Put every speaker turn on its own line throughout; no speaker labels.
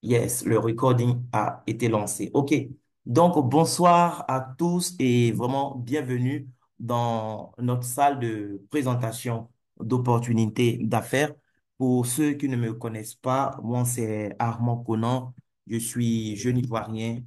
Yes, le recording a été lancé. OK. Donc, bonsoir à tous et vraiment bienvenue dans notre salle de présentation d'opportunités d'affaires. Pour ceux qui ne me connaissent pas, moi, c'est Armand Conan. Je suis jeune Ivoirien,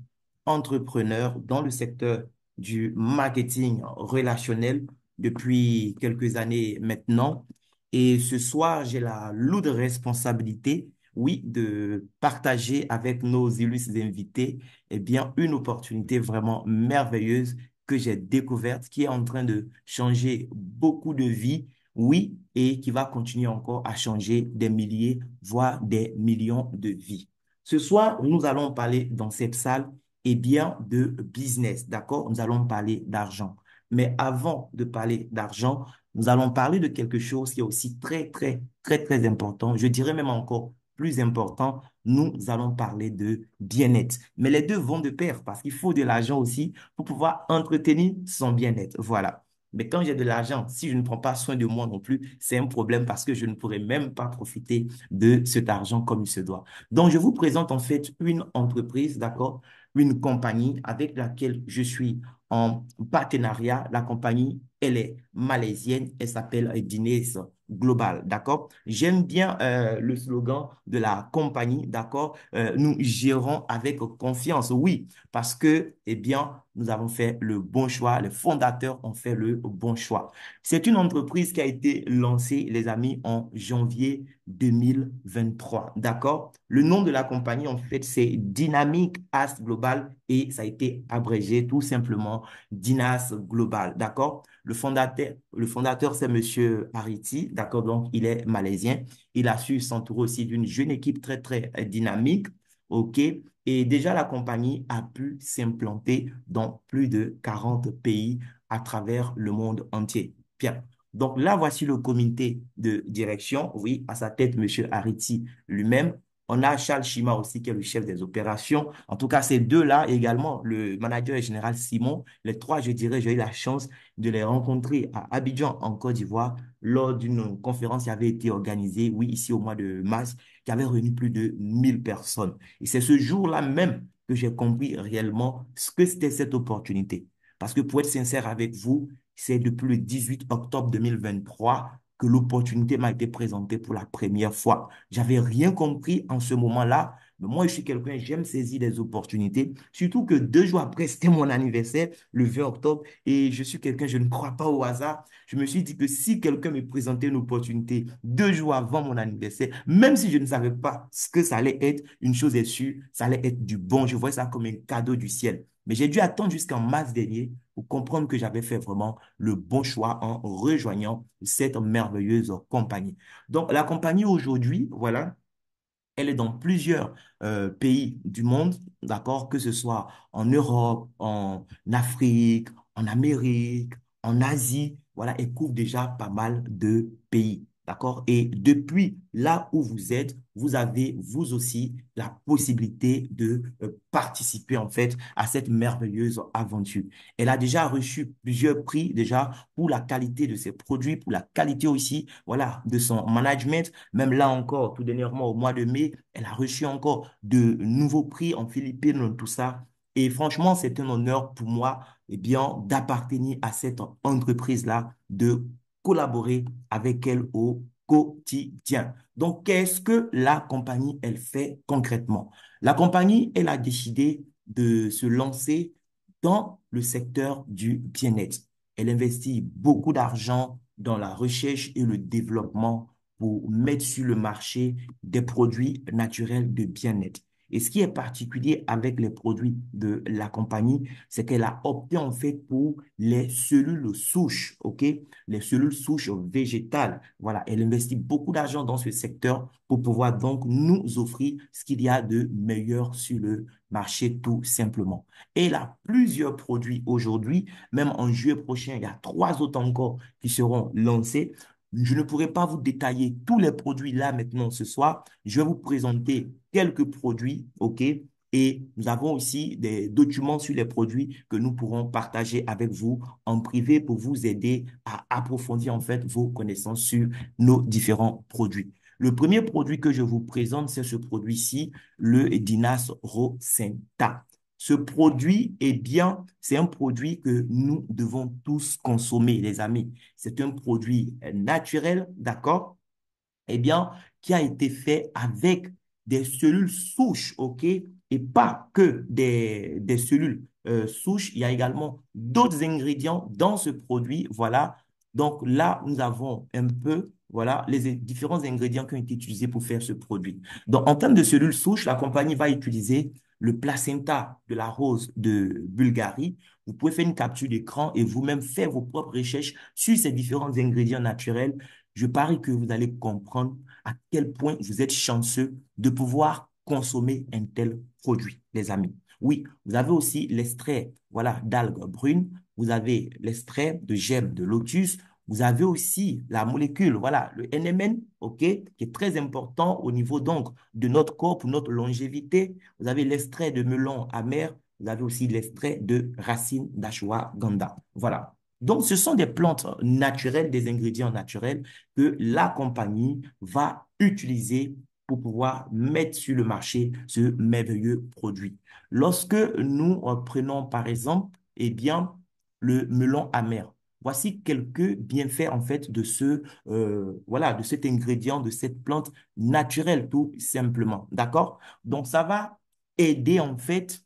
entrepreneur dans le secteur du marketing relationnel depuis quelques années maintenant. Et ce soir, j'ai la lourde responsabilité, oui, de partager avec nos illustres invités, eh bien, une opportunité vraiment merveilleuse que j'ai découverte, qui est en train de changer beaucoup de vies, oui, et qui va continuer encore à changer des milliers, voire des millions de vies. Ce soir, nous allons parler dans cette salle, eh bien, de business, d'accord? Nous allons parler d'argent. Mais avant de parler d'argent, nous allons parler de quelque chose qui est aussi très, très, très, très important. Je dirais même encore plus important, nous allons parler de bien-être. Mais les deux vont de pair parce qu'il faut de l'argent aussi pour pouvoir entretenir son bien-être. Voilà. Mais quand j'ai de l'argent, si je ne prends pas soin de moi non plus, c'est un problème parce que je ne pourrai même pas profiter de cet argent comme il se doit. Donc, je vous présente en fait une entreprise, d'accord, une compagnie avec laquelle je suis en partenariat. La compagnie, elle est malaisienne, elle s'appelle Dines Global, d'accord? J'aime bien le slogan de la compagnie, d'accord? Nous gérons avec confiance, oui, parce que, eh bien, nous avons fait le bon choix, les fondateurs ont fait le bon choix. C'est une entreprise qui a été lancée, les amis, en janvier 2023, d'accord? Le nom de la compagnie, en fait, c'est Dynamic As Global et ça a été abrégé tout simplement Dinas Global, d'accord? Le fondateur, c'est Monsieur Hariti, d'accord? Donc, il est malaisien. Il a su s'entourer aussi d'une jeune équipe très, très dynamique, OK? Et déjà, la compagnie a pu s'implanter dans plus de 40 pays à travers le monde entier. Bien. Donc là, voici le comité de direction. Oui, à sa tête, Monsieur Hariti lui-même. On a Charles Chima aussi, qui est le chef des opérations. En tout cas, ces deux-là, également, le manager général Simon, les trois, je dirais, j'ai eu la chance de les rencontrer à Abidjan, en Côte d'Ivoire, lors d'une conférence qui avait été organisée, oui, ici au mois de mars, qui avait réuni plus de 1000 personnes. Et c'est ce jour-là même que j'ai compris réellement ce que c'était cette opportunité. Parce que pour être sincère avec vous, c'est depuis le 18 octobre 2023 que l'opportunité m'a été présentée pour la première fois. J'avais rien compris en ce moment-là, mais moi, je suis quelqu'un, j'aime saisir des opportunités, surtout que 2 jours après, c'était mon anniversaire, le 20 octobre, et je suis quelqu'un, je ne crois pas au hasard. Je me suis dit que si quelqu'un me présentait une opportunité 2 jours avant mon anniversaire, même si je ne savais pas ce que ça allait être, une chose est sûre, ça allait être du bon. Je voyais ça comme un cadeau du ciel. Mais j'ai dû attendre jusqu'en mars dernier pour comprendre que j'avais fait vraiment le bon choix en rejoignant cette merveilleuse compagnie. Donc, la compagnie aujourd'hui, voilà, elle est dans plusieurs pays du monde, d'accord, que ce soit en Europe, en Afrique, en Amérique, en Asie, voilà, elle couvre déjà pas mal de pays, d'accord? Et depuis là où vous êtes, vous avez vous aussi la possibilité de participer en fait à cette merveilleuse aventure. Elle a déjà reçu plusieurs prix déjà pour la qualité de ses produits, pour la qualité aussi, voilà, de son management. Même là encore, tout dernièrement, au mois de mai, elle a reçu encore de nouveaux prix en Philippines, tout ça. Et franchement, c'est un honneur pour moi, eh bien, d'appartenir à cette entreprise-là, de collaborer avec elle au quotidien. Donc, qu'est-ce que la compagnie, elle fait concrètement? La compagnie, elle a décidé de se lancer dans le secteur du bien-être. Elle investit beaucoup d'argent dans la recherche et le développement pour mettre sur le marché des produits naturels de bien-être. Et ce qui est particulier avec les produits de la compagnie, c'est qu'elle a opté en fait pour les cellules souches, OK? Les cellules souches végétales. Voilà, elle investit beaucoup d'argent dans ce secteur pour pouvoir donc nous offrir ce qu'il y a de meilleur sur le marché tout simplement. Et elle a plusieurs produits aujourd'hui, même en juillet prochain, il y a 3 autres encore qui seront lancés. Je ne pourrai pas vous détailler tous les produits là maintenant ce soir. Je vais vous présenter quelques produits, OK? Et nous avons aussi des documents sur les produits que nous pourrons partager avec vous en privé pour vous aider à approfondir en fait vos connaissances sur nos différents produits. Le premier produit que je vous présente, c'est ce produit-ci, le Dinas Rosenta. Ce produit, eh bien, c'est un produit que nous devons tous consommer, les amis. C'est un produit naturel, d'accord? Eh bien, qui a été fait avec des cellules souches, OK? Et pas que des cellules souches. Il y a également d'autres ingrédients dans ce produit. Voilà. Donc là, nous avons un peu, voilà, les différents ingrédients qui ont été utilisés pour faire ce produit. Donc, en termes de cellules souches, la compagnie va utiliser le placenta de la rose de Bulgarie. Vous pouvez faire une capture d'écran et vous-même faire vos propres recherches sur ces différents ingrédients naturels. Je parie que vous allez comprendre à quel point vous êtes chanceux de pouvoir consommer un tel produit, les amis. Oui, vous avez aussi l'extrait, voilà, d'algues brunes, vous avez l'extrait de gemme de lotus, vous avez aussi la molécule, voilà, le NMN, OK, qui est très important au niveau donc de notre corps pour notre longévité. Vous avez l'extrait de melon amer, vous avez aussi l'extrait de racine d'ashwagandha. Voilà. Donc, ce sont des plantes naturelles, des ingrédients naturels que la compagnie va utiliser pour pouvoir mettre sur le marché ce merveilleux produit. Lorsque nous prenons par exemple, eh bien, le melon amer, voici quelques bienfaits en fait de voilà, de cet ingrédient, de cette plante naturelle tout simplement. D'accord? Donc, ça va aider en fait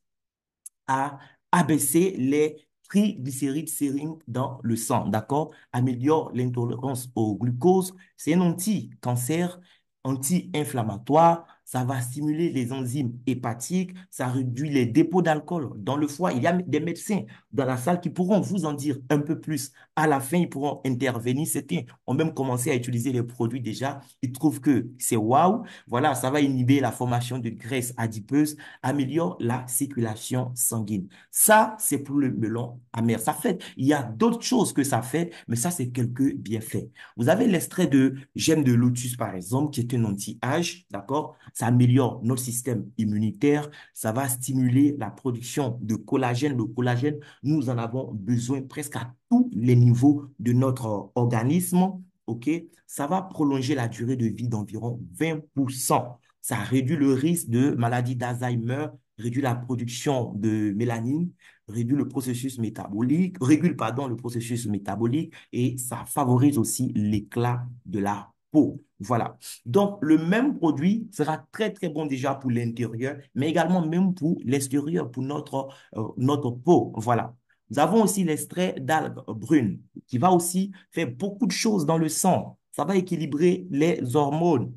à abaisser les triglycérides sériques dans le sang, d'accord? Améliore l'intolérance au glucose. C'est un anti-cancer, anti-inflammatoire. Ça va stimuler les enzymes hépatiques. Ça réduit les dépôts d'alcool dans le foie. Il y a des médecins dans la salle qui pourront vous en dire un peu plus. À la fin, ils pourront intervenir. Certains ont même commencé à utiliser les produits déjà. Ils trouvent que c'est waouh. Voilà, ça va inhiber la formation de graisse adipeuse, améliore la circulation sanguine. Ça, c'est pour le melon amer. Ça fait, il y a d'autres choses que ça fait, mais ça, c'est quelques bienfaits. Vous avez l'extrait de gemme de lotus, par exemple, qui est un anti-âge, d'accord? Ça améliore notre système immunitaire, ça va stimuler la production de collagène. Le collagène, nous en avons besoin presque à tous les niveaux de notre organisme, OK? Ça va prolonger la durée de vie d'environ 20%. Ça réduit le risque de maladie d'Alzheimer, réduit la production de mélanine, réduit le processus métabolique, régule, pardon, le processus métabolique et ça favorise aussi l'éclat de la peau. Voilà. Donc, le même produit sera très, très bon déjà pour l'intérieur, mais également même pour l'extérieur, pour notre peau. Voilà. Nous avons aussi l'extrait d'algues brunes qui va aussi faire beaucoup de choses dans le sang. Ça va équilibrer les hormones,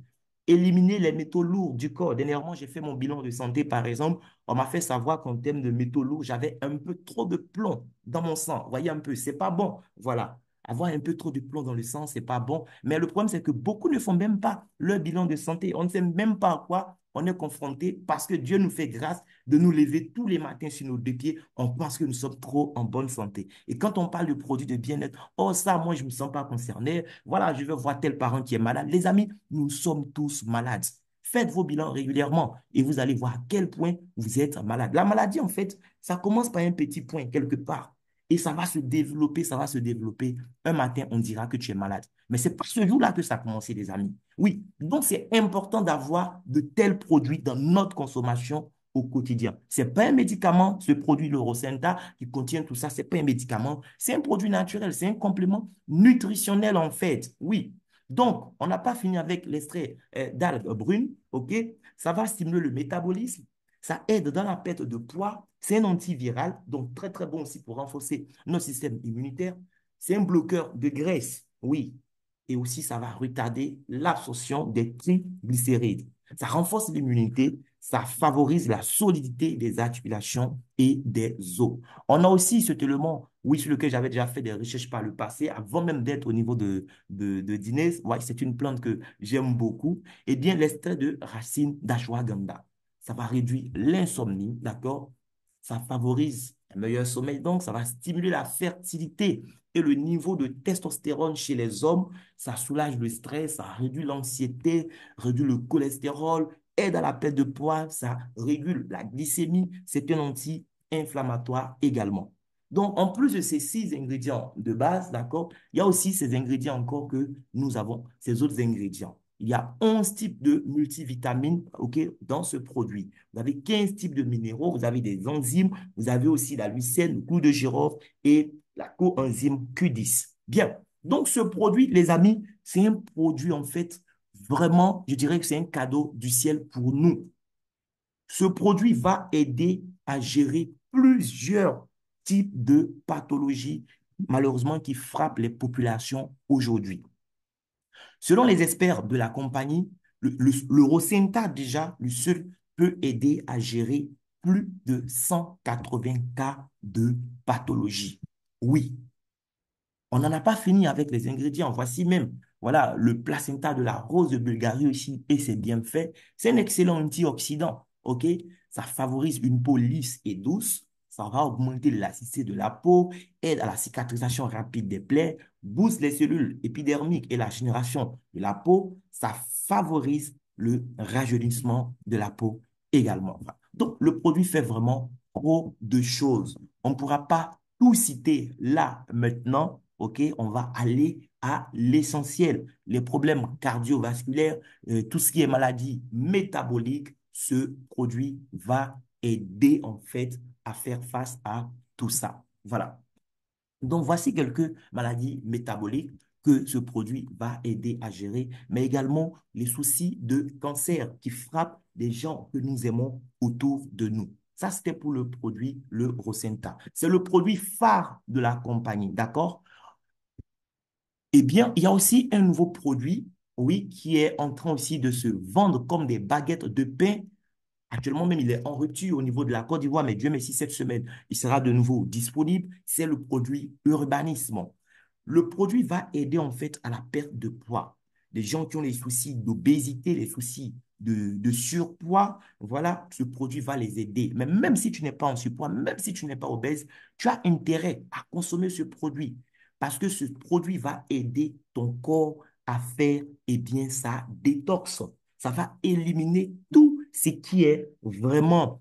éliminer les métaux lourds du corps. Dernièrement, j'ai fait mon bilan de santé, par exemple. On m'a fait savoir qu'en termes de métaux lourds, j'avais un peu trop de plomb dans mon sang. Vous voyez un peu, c'est pas bon. Voilà. Avoir un peu trop de plomb dans le sang, c'est pas bon. Mais le problème, c'est que beaucoup ne font même pas leur bilan de santé. On ne sait même pas à quoi on est confronté parce que Dieu nous fait grâce de nous lever tous les matins sur nos deux pieds. On pense que nous sommes trop en bonne santé. Et quand on parle de produits de bien-être, oh ça, moi, je ne me sens pas concerné. Voilà, je vais voir tel parent qui est malade. Les amis, nous sommes tous malades. Faites vos bilans régulièrement et vous allez voir à quel point vous êtes malade. La maladie, en fait, ça commence par un petit point quelque part. Et ça va se développer, ça va se développer. Un matin, on dira que tu es malade. Mais c'est pas ce jour-là que ça a commencé, les amis. Oui, donc c'est important d'avoir de tels produits dans notre consommation au quotidien. C'est pas un médicament, ce produit, le Rosenta, qui contient tout ça, c'est pas un médicament, c'est un produit naturel, c'est un complément nutritionnel en fait. Oui. Donc, on n'a pas fini avec l'extrait d'algues brunes, ok? Ça va stimuler le métabolisme, ça aide dans la perte de poids, c'est un antiviral, donc très très bon aussi pour renforcer notre système immunitaire. C'est un bloqueur de graisse, oui. Et aussi, ça va retarder l'absorption des triglycérides. Ça renforce l'immunité, ça favorise la solidité des articulations et des os. On a aussi cet élément, oui, sur lequel j'avais déjà fait des recherches par le passé, avant même d'être au niveau de dîner. Ouais, c'est une plante que j'aime beaucoup. Eh bien, l'extrait de racine d'ashwagandha. Ça va réduire l'insomnie, d'accord? Ça favorise un meilleur sommeil, donc ça va stimuler la fertilité et le niveau de testostérone chez les hommes. Ça soulage le stress, ça réduit l'anxiété, réduit le cholestérol, aide à la perte de poids, ça régule la glycémie. C'est un anti-inflammatoire également. Donc, en plus de ces 6 ingrédients de base, d'accord, il y a aussi ces ingrédients encore que nous avons, ces autres ingrédients. il y a 11 types de multivitamines, OK, dans ce produit. Vous avez 15 types de minéraux, vous avez des enzymes, vous avez aussi la lucerne, le clou de girofle et la coenzyme Q10. Bien. Donc, ce produit, les amis, c'est un produit, en fait, vraiment, je dirais que c'est un cadeau du ciel pour nous. Ce produit va aider à gérer plusieurs types de pathologies, malheureusement, qui frappent les populations aujourd'hui. Selon les experts de la compagnie, le Rosenta, déjà, le seul, peut aider à gérer plus de 180 cas de pathologie. Oui, on n'en a pas fini avec les ingrédients. Voici même, voilà, le placenta de la rose de Bulgarie aussi, et c'est bien fait. C'est un excellent antioxydant, OK? Ça favorise une peau lisse et douce. Ça va augmenter l'élasticité de la peau, aide à la cicatrisation rapide des plaies, booste les cellules épidermiques et la génération de la peau. Ça favorise le rajeunissement de la peau également. Donc, le produit fait vraiment trop de choses. On ne pourra pas tout citer là maintenant, OK? On va aller à l'essentiel. Les problèmes cardiovasculaires, tout ce qui est maladie métabolique, ce produit va aider en fait à faire face à tout ça. Voilà. Donc, voici quelques maladies métaboliques que ce produit va aider à gérer, mais également les soucis de cancer qui frappent des gens que nous aimons autour de nous. Ça, c'était pour le produit, le Rosenta. C'est le produit phare de la compagnie, d'accord? Eh bien, il y a aussi un nouveau produit, oui, qui est en train aussi de se vendre comme des baguettes de pain. Actuellement même, il est en rupture au niveau de la Côte d'Ivoire, mais Dieu merci, cette semaine, il sera de nouveau disponible. C'est le produit Urbanisme. Le produit va aider en fait à la perte de poids. Les gens qui ont les soucis d'obésité, les soucis de surpoids, voilà, ce produit va les aider. Mais même si tu n'es pas en surpoids, même si tu n'es pas obèse, tu as intérêt à consommer ce produit parce que ce produit va aider ton corps à faire eh bien, sa détox. Ça va éliminer tout ce qui est vraiment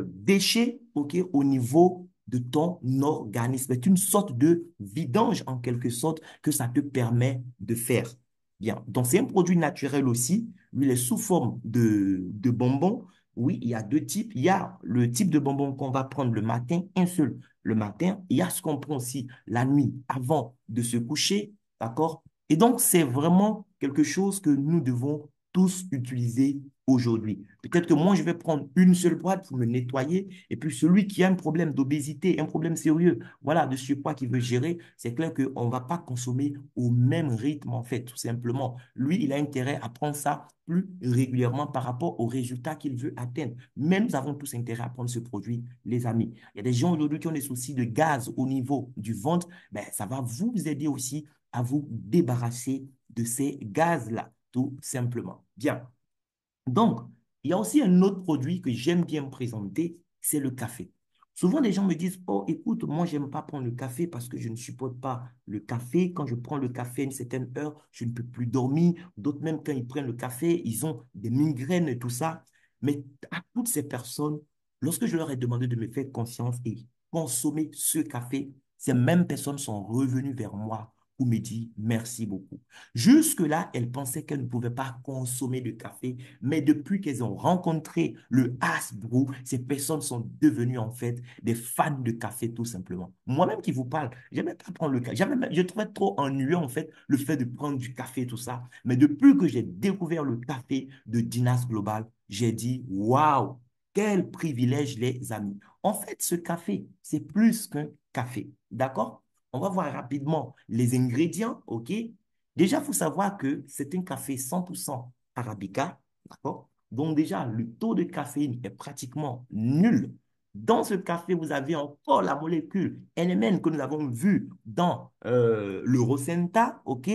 déchet, OK, au niveau de ton organisme. C'est une sorte de vidange en quelque sorte que ça te permet de faire. Bien. Donc, c'est un produit naturel aussi. Lui, il est sous forme de bonbons. Oui, il y a deux types. Il y a le type de bonbon qu'on va prendre le matin, un seul le matin. Il y a ce qu'on prend aussi la nuit avant de se coucher. D'accord? Et donc, c'est vraiment quelque chose que nous devons tous utiliser aujourd'hui. Peut-être que moi, je vais prendre une seule boîte pour me nettoyer. Et puis, celui qui a un problème d'obésité, un problème sérieux, voilà, de surpoids qu'il veut gérer, c'est clair qu'on ne va pas consommer au même rythme, en fait, tout simplement. Lui, il a intérêt à prendre ça plus régulièrement par rapport aux résultats qu'il veut atteindre. Mais nous avons tous intérêt à prendre ce produit, les amis. Il y a des gens aujourd'hui qui ont des soucis de gaz au niveau du ventre. Ben, ça va vous aider aussi à vous débarrasser de ces gaz-là, tout simplement. Bien. Donc, il y a aussi un autre produit que j'aime bien présenter, c'est le café. Souvent, les gens me disent, oh, écoute, moi, j'aime pas prendre le café parce que je ne supporte pas le café. Quand je prends le café à une certaine heure, je ne peux plus dormir. D'autres, même quand ils prennent le café, ils ont des migraines et tout ça. Mais à toutes ces personnes, lorsque je leur ai demandé de me faire confiance et consommer ce café, ces mêmes personnes sont revenues vers moi pour me dire merci beaucoup. Jusque-là, elles pensaient qu'elles ne pouvaient pas consommer de café, mais depuis qu'elles ont rencontré le Hasbro, ces personnes sont devenues en fait des fans de café tout simplement. Moi-même qui vous parle, j'aimais pas prendre le café. Je trouvais trop ennuyeux en fait le fait de prendre du café, tout ça. Mais depuis que j'ai découvert le café de Dinas Global, j'ai dit waouh, quel privilège les amis. En fait, ce café, c'est plus qu'un café. D'accord? On va voir rapidement les ingrédients, OK? Déjà, il faut savoir que c'est un café 100% Arabica, d'accord? Donc déjà, le taux de caféine est pratiquement nul. Dans ce café, vous avez encore la molécule NMN que nous avons vue dans le Rosenta, OK?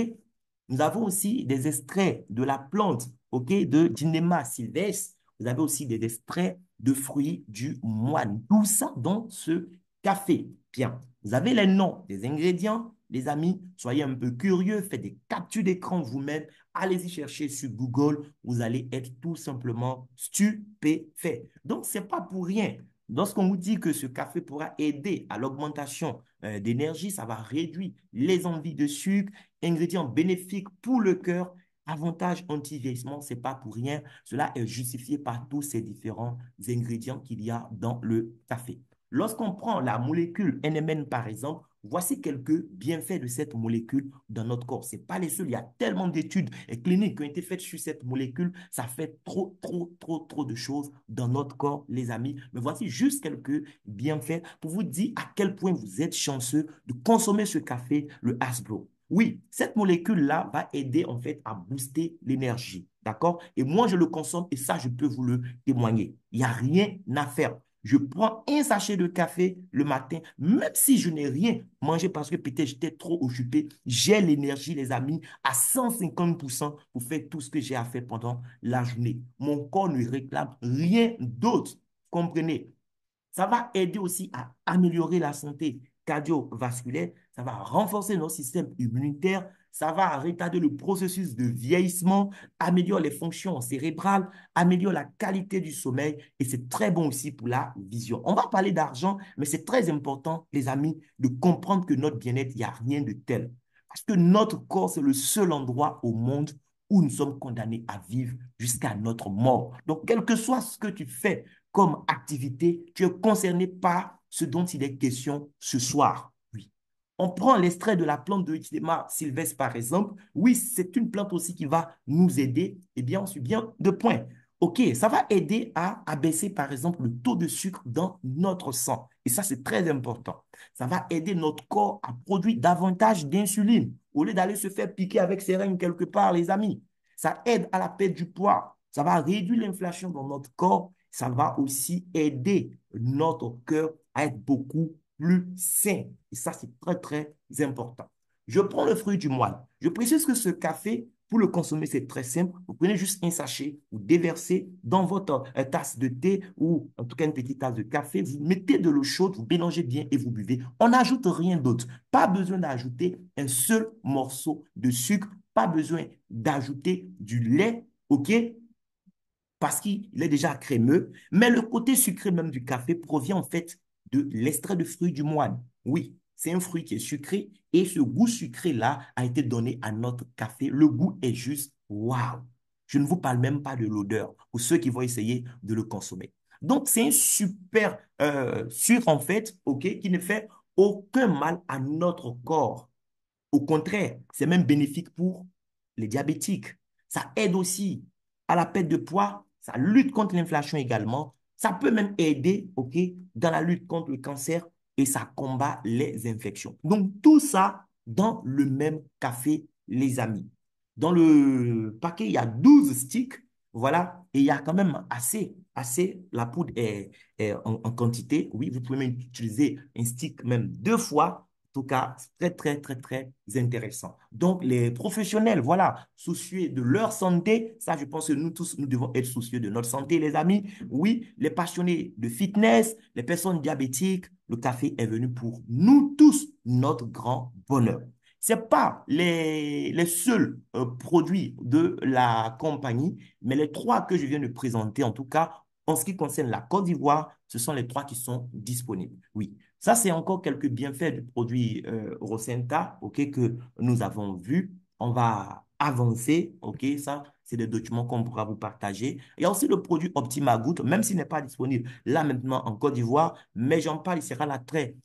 Nous avons aussi des extraits de la plante, OK, de Dynema sylvestre. Vous avez aussi des extraits de fruits du moine. Tout ça dans ce café. Bien. Vous avez les noms des ingrédients, les amis. Soyez un peu curieux, faites des captures d'écran vous-même. Allez-y chercher sur Google. Vous allez être tout simplement stupéfait. Donc, ce n'est pas pour rien. Lorsqu'on vous dit que ce café pourra aider à l'augmentation d'énergie, ça va réduire les envies de sucre, ingrédients bénéfiques pour le cœur, avantage anti-vieillissement, c'est pas pour rien. Cela est justifié par tous ces différents ingrédients qu'il y a dans le café. Lorsqu'on prend la molécule NMN, par exemple, voici quelques bienfaits de cette molécule dans notre corps. Ce n'est pas les seuls. Il y a tellement d'études et cliniques qui ont été faites sur cette molécule. Ça fait trop, trop, trop, trop de choses dans notre corps, les amis. Mais voici juste quelques bienfaits pour vous dire à quel point vous êtes chanceux de consommer ce café, le Hasbro. Oui, cette molécule-là va aider en fait à booster l'énergie. D'accord? Et moi, je le consomme et ça, je peux vous le témoigner. Il n'y a rien à faire. Je prends un sachet de café le matin, même si je n'ai rien mangé parce que peut-être j'étais trop occupé. J'ai l'énergie, les amis, à 150% pour faire tout ce que j'ai à faire pendant la journée. Mon corps ne réclame rien d'autre. Comprenez? Ça va aider aussi à améliorer la santé cardiovasculaire, ça va renforcer notre système immunitaire, ça va retarder le processus de vieillissement, améliorer les fonctions cérébrales, améliorer la qualité du sommeil et c'est très bon aussi pour la vision. On va parler d'argent, mais c'est très important, les amis, de comprendre que notre bien-être, il n'y a rien de tel. Parce que notre corps, c'est le seul endroit au monde où nous sommes condamnés à vivre jusqu'à notre mort. Donc, quel que soit ce que tu fais, comme activité, tu es concerné par ce dont il est question ce soir. Oui. On prend l'extrait de la plante de Echidema sylvestre, par exemple. Oui, c'est une plante aussi qui va nous aider. Eh bien, on suit bien de points. OK, ça va aider à abaisser, par exemple, le taux de sucre dans notre sang. Et ça, c'est très important. Ça va aider notre corps à produire davantage d'insuline au lieu d'aller se faire piquer avec ses règnes quelque part, les amis. Ça aide à la perte du poids. Ça va réduire l'inflation dans notre corps. Ça va aussi aider notre cœur à être beaucoup plus sain. Et ça, c'est très, très important. Je prends le fruit du moine. Je précise que ce café, pour le consommer, c'est très simple. Vous prenez juste un sachet, vous déversez dans votre tasse de thé ou en tout cas une petite tasse de café. Vous mettez de l'eau chaude, vous mélangez bien et vous buvez. On n'ajoute rien d'autre. Pas besoin d'ajouter un seul morceau de sucre. Pas besoin d'ajouter du lait, OK? Parce qu'il est déjà crémeux, mais le côté sucré même du café provient en fait de l'extrait de fruit du moine. Oui, c'est un fruit qui est sucré et ce goût sucré-là a été donné à notre café. Le goût est juste waouh. Je ne vous parle même pas de l'odeur pour ceux qui vont essayer de le consommer. Donc, c'est un super sucre en fait, ok, qui ne fait aucun mal à notre corps. Au contraire, c'est même bénéfique pour les diabétiques. Ça aide aussi à la perte de poids, ça lutte contre l'inflation également. Ça peut même aider, OK, dans la lutte contre le cancer et ça combat les infections. Donc, tout ça dans le même café, les amis. Dans le paquet, il y a 12 sticks, voilà, et il y a quand même assez, la poudre est en quantité. Oui, vous pouvez même utiliser un stick même deux fois tout cas, c'est très, très, très, très intéressant. Donc, les professionnels, voilà, soucieux de leur santé, ça, je pense que nous tous, nous devons être soucieux de notre santé, les amis. Oui, les passionnés de fitness, les personnes diabétiques, le café est venu pour nous tous, notre grand bonheur. Ce n'est pas les seuls produits de la compagnie, mais les trois que je viens de présenter, en tout cas, en ce qui concerne la Côte d'Ivoire, ce sont les trois qui sont disponibles. Oui. Ça, c'est encore quelques bienfaits du produit Rosenta, OK, que nous avons vu. On va avancer, OK, ça, c'est des documents qu'on pourra vous partager. Il y a aussi le produit Optima Good, même s'il n'est pas disponible là maintenant en Côte d'Ivoire, mais j'en parle, il sera là très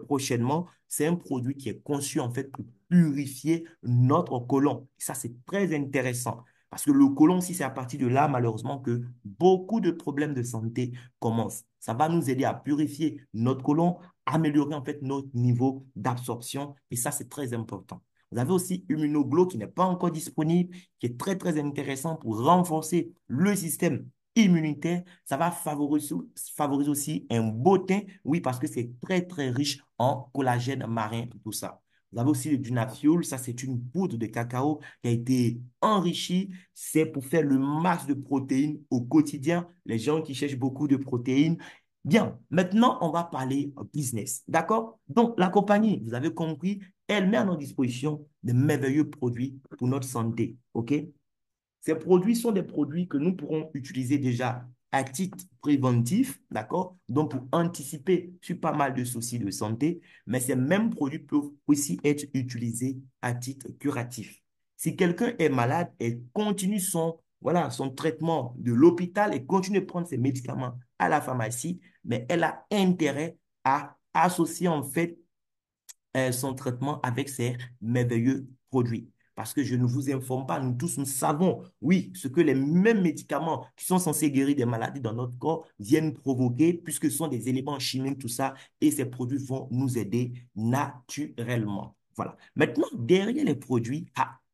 prochainement. C'est un produit qui est conçu en fait pour purifier notre côlon. Ça, c'est très intéressant. Parce que le côlon, si c'est à partir de là, malheureusement, que beaucoup de problèmes de santé commencent. Ça va nous aider à purifier notre côlon, améliorer en fait notre niveau d'absorption. Et ça, c'est très important. Vous avez aussi Immunoglow qui n'est pas encore disponible, qui est très, très intéressant pour renforcer le système immunitaire. Ça va favoriser aussi un beau teint, oui, parce que c'est très, très riche en collagène marin, tout ça. Vous avez aussi le Dunafuel, ça c'est une poudre de cacao qui a été enrichie. C'est pour faire le max de protéines au quotidien. Les gens qui cherchent beaucoup de protéines, bien, maintenant, on va parler business. D'accord? Donc, la compagnie, vous avez compris, elle met à notre disposition de merveilleux produits pour notre santé. OK? Ces produits sont des produits que nous pourrons utiliser déjà à titre préventif, d'accord? Donc, pour anticiper sur pas mal de soucis de santé, mais ces mêmes produits peuvent aussi être utilisés à titre curatif. Si quelqu'un est malade, elle continue son traitement de l'hôpital et continue de prendre ses médicaments à la pharmacie, mais elle a intérêt à associer en fait son traitement avec ces merveilleux produits. Parce que je ne vous informe pas, nous tous, nous savons, oui, ce que les mêmes médicaments qui sont censés guérir des maladies dans notre corps viennent provoquer, puisque ce sont des éléments chimiques, tout ça, et ces produits vont nous aider naturellement. Voilà. Maintenant, derrière les produits,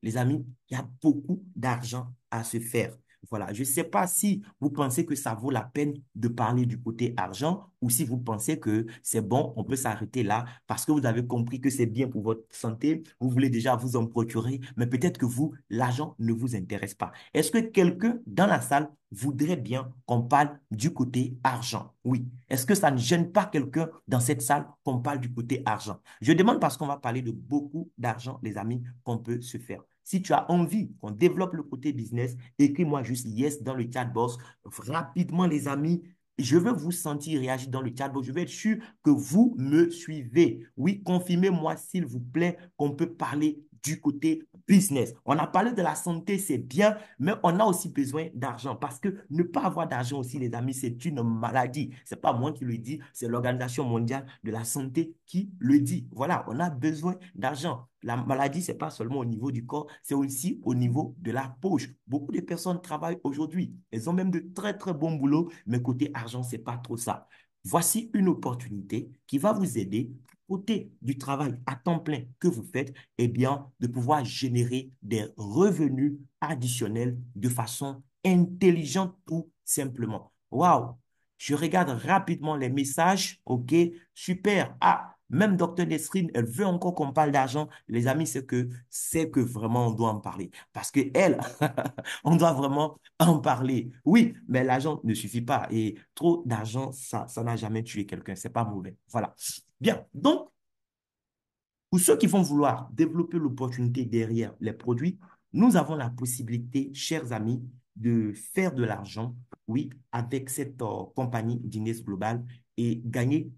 les amis, il y a beaucoup d'argent à se faire. Voilà, je ne sais pas si vous pensez que ça vaut la peine de parler du côté argent ou si vous pensez que c'est bon, on peut s'arrêter là parce que vous avez compris que c'est bien pour votre santé, vous voulez déjà vous en procurer, mais peut-être que vous, l'argent ne vous intéresse pas. Est-ce que quelqu'un dans la salle voudrait bien qu'on parle du côté argent? Oui. Est-ce que ça ne gêne pas quelqu'un dans cette salle qu'on parle du côté argent? Je demande parce qu'on va parler de beaucoup d'argent, les amis, qu'on peut se faire. Si tu as envie qu'on développe le côté business, écris-moi juste yes dans le chat box. Rapidement, les amis, je veux vous sentir réagir dans le chat box. Je veux être sûr que vous me suivez. Oui, confirmez-moi, s'il vous plaît, qu'on peut parler du côté business. On a parlé de la santé, c'est bien, mais on a aussi besoin d'argent parce que ne pas avoir d'argent aussi, les amis, c'est une maladie. C'est pas moi qui le dis, c'est l'Organisation mondiale de la santé qui le dit. Voilà, on a besoin d'argent. La maladie, c'est pas seulement au niveau du corps, c'est aussi au niveau de la poche. Beaucoup de personnes travaillent aujourd'hui. Elles ont même de très, très bons boulots, mais côté argent, c'est pas trop ça. Voici une opportunité qui va vous aider, côté du travail à temps plein que vous faites, eh bien, de pouvoir générer des revenus additionnels de façon intelligente tout simplement. Waouh! Je regarde rapidement les messages. OK, super. Même Dr Nesrine, elle veut encore qu'on parle d'argent. Les amis, c'est que vraiment on doit en parler. Parce que elle, on doit vraiment en parler. Oui, mais l'argent ne suffit pas. Et trop d'argent, ça n'a jamais tué quelqu'un. C'est pas mauvais. Voilà. Bien. Donc, pour ceux qui vont vouloir développer l'opportunité derrière les produits, nous avons la possibilité, chers amis, de faire de l'argent, oui, avec cette compagnie d'Inès Global et gagner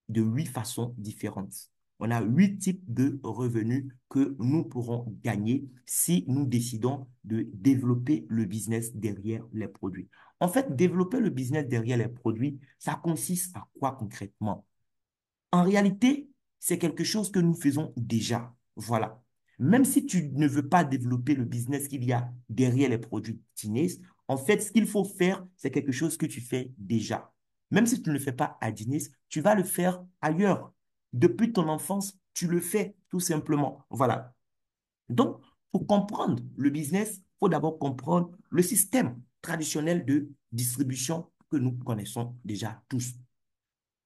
de 8 façons différentes. On a 8 types de revenus que nous pourrons gagner si nous décidons de développer le business derrière les produits. En fait, développer le business derrière les produits, ça consiste à quoi concrètement? En réalité, c'est quelque chose que nous faisons déjà. Voilà. Même si tu ne veux pas développer le business qu'il y a derrière les produits Dines, en fait, ce qu'il faut faire, c'est quelque chose que tu fais déjà. Même si tu ne le fais pas à Dines, tu vas le faire ailleurs. Depuis ton enfance, tu le fais tout simplement. Voilà. Donc, pour comprendre le business, il faut d'abord comprendre le système traditionnel de distribution que nous connaissons déjà tous.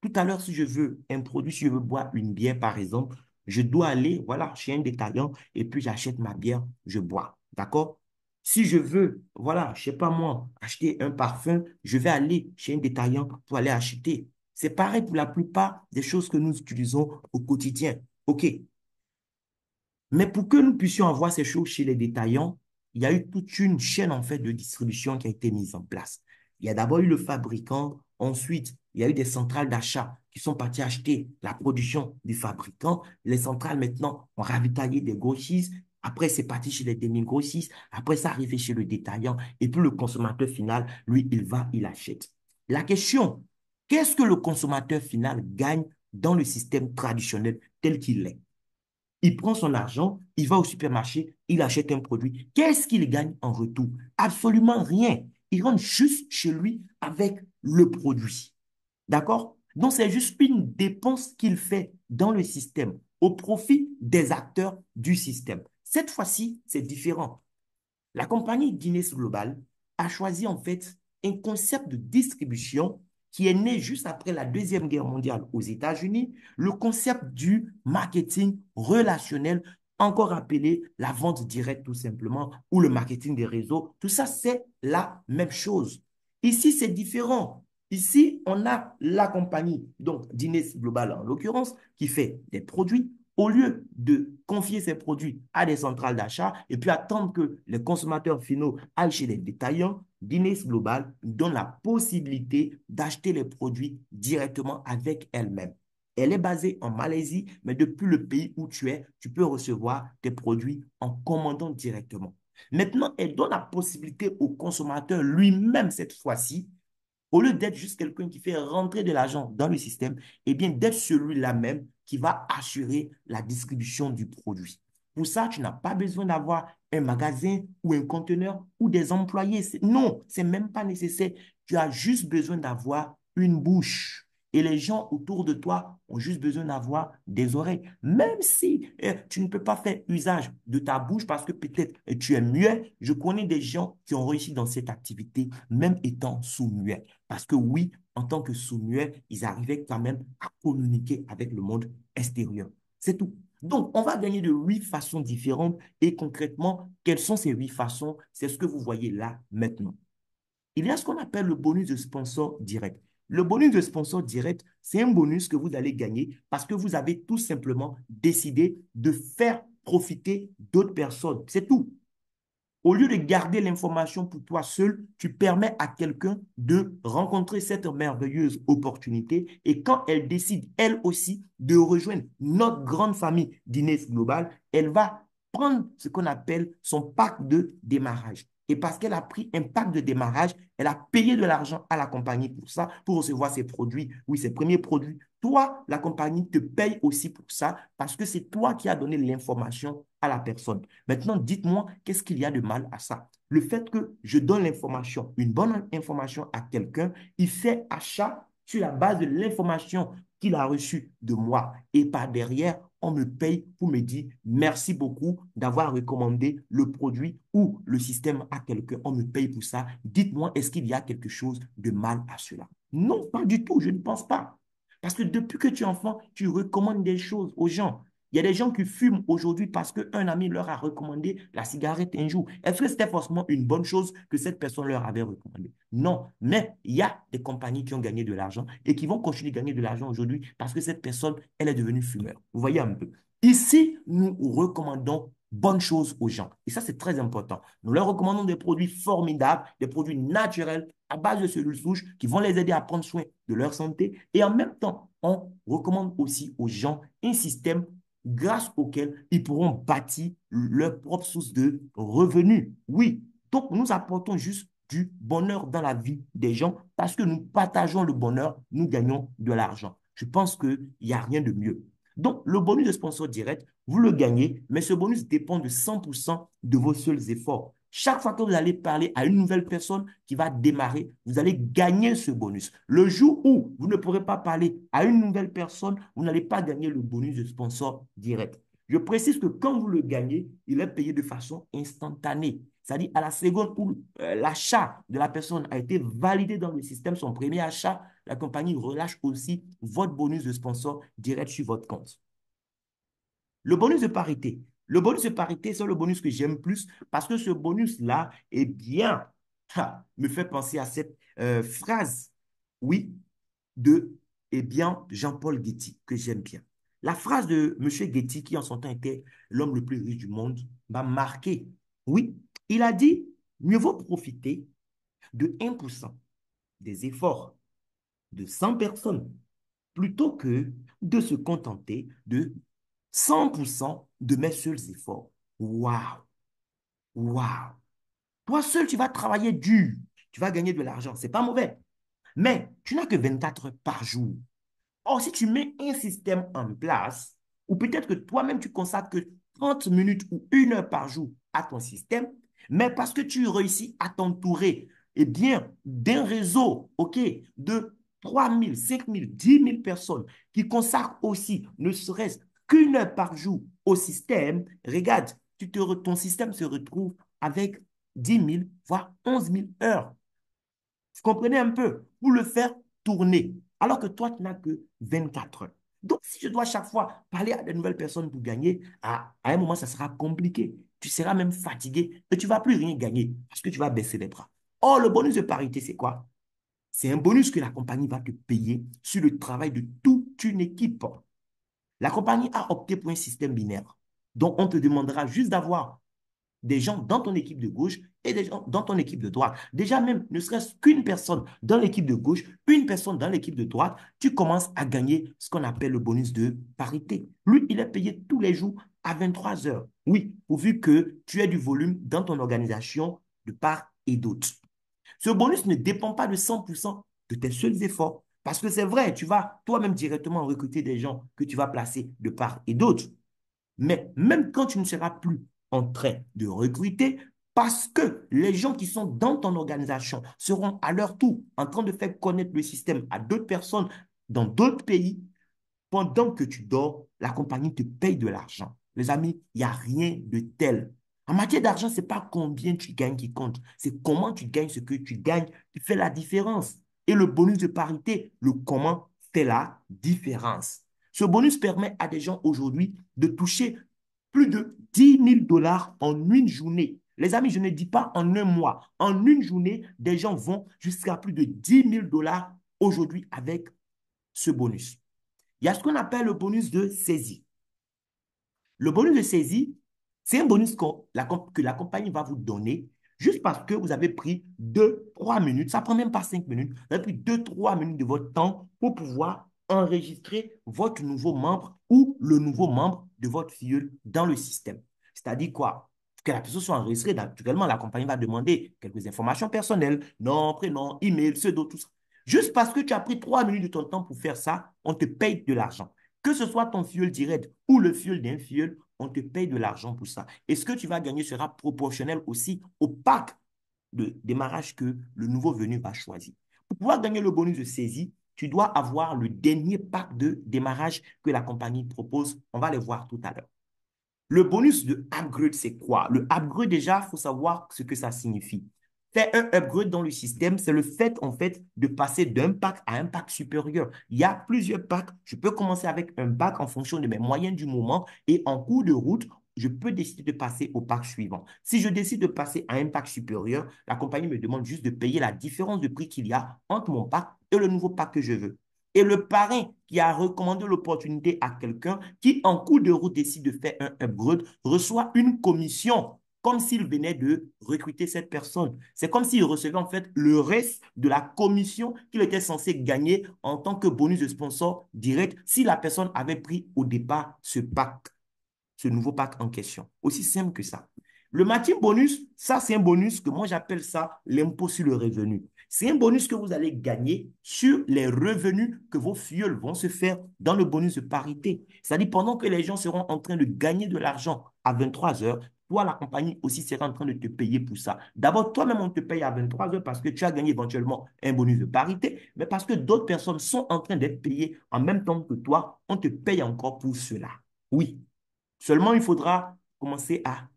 Tout à l'heure, si je veux un produit, si je veux boire une bière, par exemple, je dois aller, voilà, chez un détaillant et puis j'achète ma bière, je bois. D'accord? Si je veux, voilà, je sais pas moi, acheter un parfum, je vais aller chez un détaillant pour aller acheter. C'est pareil pour la plupart des choses que nous utilisons au quotidien. OK. Mais pour que nous puissions avoir ces choses chez les détaillants, il y a eu toute une chaîne en fait de distribution qui a été mise en place. Il y a d'abord eu le fabricant, ensuite il y a eu des centrales d'achat qui sont parties acheter la production du fabricant. Les centrales maintenant ont ravitaillé des grossistes. Après, c'est parti chez les demi-grossistes. Après, ça arrivé chez le détaillant. Et puis le consommateur final, lui, il va, il achète. La question, qu'est-ce que le consommateur final gagne dans le système traditionnel tel qu'il est? Il prend son argent, il va au supermarché, il achète un produit. Qu'est-ce qu'il gagne en retour? Absolument rien. Il rentre juste chez lui avec le produit. D'accord? Donc, c'est juste une dépense qu'il fait dans le système au profit des acteurs du système. Cette fois-ci, c'est différent. La compagnie Guinness Global a choisi en fait un concept de distribution qui est né juste après la Deuxième Guerre mondiale aux États-Unis, le concept du marketing relationnel, encore appelé la vente directe tout simplement, ou le marketing des réseaux. Tout ça, c'est la même chose. Ici, c'est différent. Ici, on a la compagnie, donc Guinness Global en l'occurrence, qui fait des produits au lieu de confier ces produits à des centrales d'achat et puis attendre que les consommateurs finaux aillent chez les détaillants, Guinness Global donne la possibilité d'acheter les produits directement avec elle-même. Elle est basée en Malaisie, mais depuis le pays où tu es, tu peux recevoir tes produits en commandant directement. Maintenant, elle donne la possibilité au consommateur lui-même cette fois-ci, au lieu d'être juste quelqu'un qui fait rentrer de l'argent dans le système, eh bien, d'être celui-là même qui va assurer la distribution du produit. Pour ça, tu n'as pas besoin d'avoir un magasin ou un conteneur ou des employés. Non, c'est même pas nécessaire. Tu as juste besoin d'avoir une bouche. Et les gens autour de toi ont juste besoin d'avoir des oreilles. Même si tu ne peux pas faire usage de ta bouche parce que peut-être tu es muet, je connais des gens qui ont réussi dans cette activité, même étant sous-muet. Parce que oui, en tant que sous-muet, ils arrivaient quand même à communiquer avec le monde extérieur. C'est tout. Donc, on va gagner de 8 façons différentes. Et concrètement, quelles sont ces 8 façons? C'est ce que vous voyez là maintenant. Il y a ce qu'on appelle le bonus de sponsor direct. Le bonus de sponsor direct, c'est un bonus que vous allez gagner parce que vous avez tout simplement décidé de faire profiter d'autres personnes. C'est tout. Au lieu de garder l'information pour toi seul, tu permets à quelqu'un de rencontrer cette merveilleuse opportunité et quand elle décide, elle aussi, de rejoindre notre grande famille d'Inès Global, elle va prendre ce qu'on appelle son pack de démarrage. Et parce qu'elle a pris un pack de démarrage, elle a payé de l'argent à la compagnie pour ça, pour recevoir ses produits, oui, ses premiers produits. Toi, la compagnie te paye aussi pour ça parce que c'est toi qui as donné l'information à la personne. Maintenant, dites-moi, qu'est-ce qu'il y a de mal à ça? Le fait que je donne l'information, une bonne information à quelqu'un, il fait achat sur la base de l'information qu'il a reçue de moi. Et par derrière, on me paye pour me dire merci beaucoup d'avoir recommandé le produit ou le système à quelqu'un. On me paye pour ça. Dites-moi, est-ce qu'il y a quelque chose de mal à cela? Non, pas du tout, je ne pense pas. Parce que depuis que tu es enfant, tu recommandes des choses aux gens. Il y a des gens qui fument aujourd'hui parce qu'un ami leur a recommandé la cigarette un jour. Est-ce que c'était forcément une bonne chose que cette personne leur avait recommandé? Non, mais il y a des compagnies qui ont gagné de l'argent et qui vont continuer de gagner de l'argent aujourd'hui parce que cette personne, elle est devenue fumeur. Vous voyez un peu. Ici, nous recommandons bonnes choses aux gens. Et ça, c'est très important. Nous leur recommandons des produits formidables, des produits naturels à base de cellules souches qui vont les aider à prendre soin de leur santé. Et en même temps, on recommande aussi aux gens un système grâce auquel ils pourront bâtir leur propre source de revenus. Oui, donc nous apportons juste du bonheur dans la vie des gens parce que nous partageons le bonheur, nous gagnons de l'argent. Je pense qu'il n'y a rien de mieux. Donc, le bonus de sponsor direct, vous le gagnez, mais ce bonus dépend de 100% de vos seuls efforts. Chaque fois que vous allez parler à une nouvelle personne qui va démarrer, vous allez gagner ce bonus. Le jour où vous ne pourrez pas parler à une nouvelle personne, vous n'allez pas gagner le bonus de sponsor direct. Je précise que quand vous le gagnez, il est payé de façon instantanée. C'est-à-dire à la seconde où l'achat de la personne a été validé dans le système, son premier achat, la compagnie relâche aussi votre bonus de sponsor direct sur votre compte. Le bonus de parité. Le bonus de parité, c'est le bonus que j'aime plus parce que ce bonus-là, eh bien, me fait penser à cette phrase, oui, de, eh bien, Jean-Paul Getty, que j'aime bien. La phrase de M. Getty, qui en son temps était l'homme le plus riche du monde, m'a marqué. Oui, il a dit, mieux vaut profiter de 1% des efforts de 100 personnes plutôt que de se contenter de 100% de mes seuls efforts. Waouh! Waouh! Toi seul, tu vas travailler dur. Tu vas gagner de l'argent. C'est pas mauvais. Mais tu n'as que 24 heures par jour. Or, si tu mets un système en place, ou peut-être que toi-même, tu consacres que 30 minutes ou 1 heure par jour à ton système, mais parce que tu réussis à t'entourer, eh bien, d'un réseau, OK, de 3 000, 5 000, 10 000 personnes qui consacrent aussi, ne serait-ce qu'1 heure par jour au système, regarde, ton système se retrouve avec 10 000, voire 11 000 heures. Vous comprenez un peu? Pour le faire tourner. Alors que toi, tu n'as que 24 heures. Donc, si je dois chaque fois parler à de nouvelles personnes pour gagner, à un moment, ça sera compliqué. Tu seras même fatigué et tu ne vas plus rien gagner parce que tu vas baisser les bras. Or, le bonus de parité, c'est quoi? C'est un bonus que la compagnie va te payer sur le travail de toute une équipe. La compagnie a opté pour un système binaire. Donc, on te demandera juste d'avoir des gens dans ton équipe de gauche et des gens dans ton équipe de droite. Déjà même, ne serait-ce qu'une personne dans l'équipe de gauche, une personne dans l'équipe de droite, tu commences à gagner ce qu'on appelle le bonus de parité. Lui, il est payé tous les jours à 23 heures. Oui, pourvu que tu aies du volume dans ton organisation de part et d'autre. Ce bonus ne dépend pas de 100% de tes seuls efforts. Parce que c'est vrai, tu vas toi-même directement recruter des gens que tu vas placer de part et d'autre. Mais même quand tu ne seras plus en train de recruter, parce que les gens qui sont dans ton organisation seront à leur tour en train de faire connaître le système à d'autres personnes dans d'autres pays, pendant que tu dors, la compagnie te paye de l'argent. Les amis, il n'y a rien de tel. En matière d'argent, ce n'est pas combien tu gagnes qui compte, c'est comment tu gagnes ce que tu gagnes qui fait la différence. Et le bonus de parité, le comment fait la différence. Ce bonus permet à des gens aujourd'hui de toucher plus de 10 000 $ en une journée. Les amis, je ne dis pas en un mois. En une journée, des gens vont jusqu'à plus de 10 000 $ aujourd'hui avec ce bonus. Il y a ce qu'on appelle le bonus de saisie. Le bonus de saisie, c'est un bonus que la compagnie va vous donner juste parce que vous avez pris 2, 3 minutes, ça ne prend même pas 5 minutes, vous avez pris 2, 3 minutes de votre temps pour pouvoir enregistrer votre nouveau membre ou le nouveau membre de votre filleul dans le système. C'est-à-dire quoi? Que la personne soit enregistrée, naturellement, la compagnie va demander quelques informations personnelles, nom, prénom, email, pseudo, tout ça. Juste parce que tu as pris 3 minutes de ton temps pour faire ça, on te paye de l'argent. Que ce soit ton filleul direct ou le filleul d'un filleul, on te paye de l'argent pour ça. Et ce que tu vas gagner sera proportionnel aussi au pack de démarrage que le nouveau venu va choisir. Pour pouvoir gagner le bonus de saisie, tu dois avoir le dernier pack de démarrage que la compagnie propose. On va les voir tout à l'heure. Le bonus de upgrade, c'est quoi? Le upgrade, déjà, il faut savoir ce que ça signifie. Faire un upgrade dans le système, c'est le fait, en fait, de passer d'un pack à un pack supérieur. Il y a plusieurs packs. Je peux commencer avec un pack en fonction de mes moyens du moment et en cours de route, je peux décider de passer au pack suivant. Si je décide de passer à un pack supérieur, la compagnie me demande juste de payer la différence de prix qu'il y a entre mon pack et le nouveau pack que je veux. Et le parrain qui a recommandé l'opportunité à quelqu'un qui, en cours de route, décide de faire un upgrade, reçoit une commission comme s'il venait de recruter cette personne. C'est comme s'il recevait en fait le reste de la commission qu'il était censé gagner en tant que bonus de sponsor direct si la personne avait pris au départ ce pack, ce nouveau pack en question. Aussi simple que ça. Le matching bonus, ça c'est un bonus que moi j'appelle ça l'impôt sur le revenu. C'est un bonus que vous allez gagner sur les revenus que vos filleuls vont se faire dans le bonus de parité. C'est-à-dire pendant que les gens seront en train de gagner de l'argent à 23 heures, toi, la compagnie aussi sera en train de te payer pour ça. D'abord, toi-même, on te paye à 23 heures parce que tu as gagné éventuellement un bonus de parité, mais parce que d'autres personnes sont en train d'être payées en même temps que toi, on te paye encore pour cela. Oui, seulement il faudra commencer à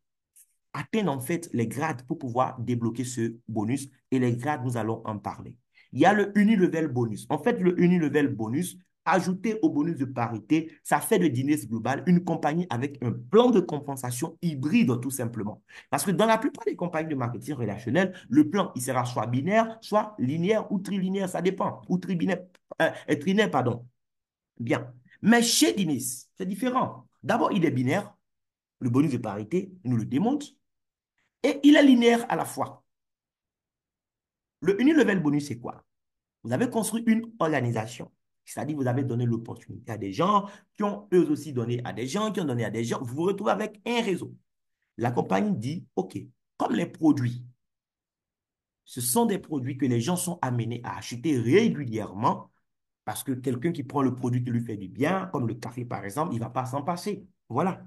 atteindre en fait les grades pour pouvoir débloquer ce bonus. Et les grades, nous allons en parler. Il y a le Unilevel bonus. En fait, le Unilevel bonus, ajouté au bonus de parité, ça fait de Guinness Global une compagnie avec un plan de compensation hybride tout simplement. Parce que dans la plupart des compagnies de marketing relationnel, le plan, il sera soit binaire, soit linéaire ou trilinéaire, ça dépend. Ou tribinaire, trinaire, pardon. Bien. Mais chez Guinness, c'est différent. D'abord, il est binaire. Le bonus de parité nous le démontre. Et il est linéaire à la fois. Le unilevel bonus, c'est quoi? Vous avez construit une organisation. C'est-à-dire, vous avez donné l'opportunité à des gens qui ont eux aussi donné à des gens, qui ont donné à des gens. Vous vous retrouvez avec un réseau. La compagnie dit, OK, comme les produits, ce sont des produits que les gens sont amenés à acheter régulièrement parce que quelqu'un qui prend le produit qui lui fait du bien, comme le café par exemple, il ne va pas s'en passer. Voilà.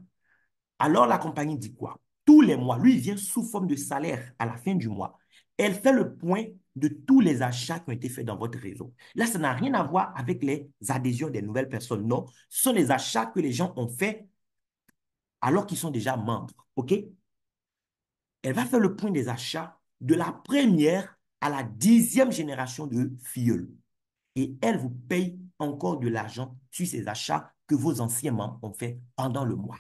Alors la compagnie dit quoi? Tous les mois, lui, il vient sous forme de salaire à la fin du mois. Elle fait le point de tous les achats qui ont été faits dans votre réseau. Là, ça n'a rien à voir avec les adhésions des nouvelles personnes. Non, ce sont les achats que les gens ont faits alors qu'ils sont déjà membres. OK? Elle va faire le point des achats de la première à la 10e génération de filleuls. Et elle vous paye encore de l'argent sur ces achats que vos anciens membres ont fait pendant le mois.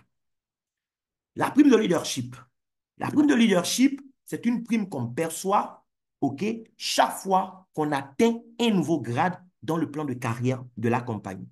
La prime de leadership. La prime de leadership, c'est une prime qu'on perçoit, OK, chaque fois qu'on atteint un nouveau grade dans le plan de carrière de la compagnie.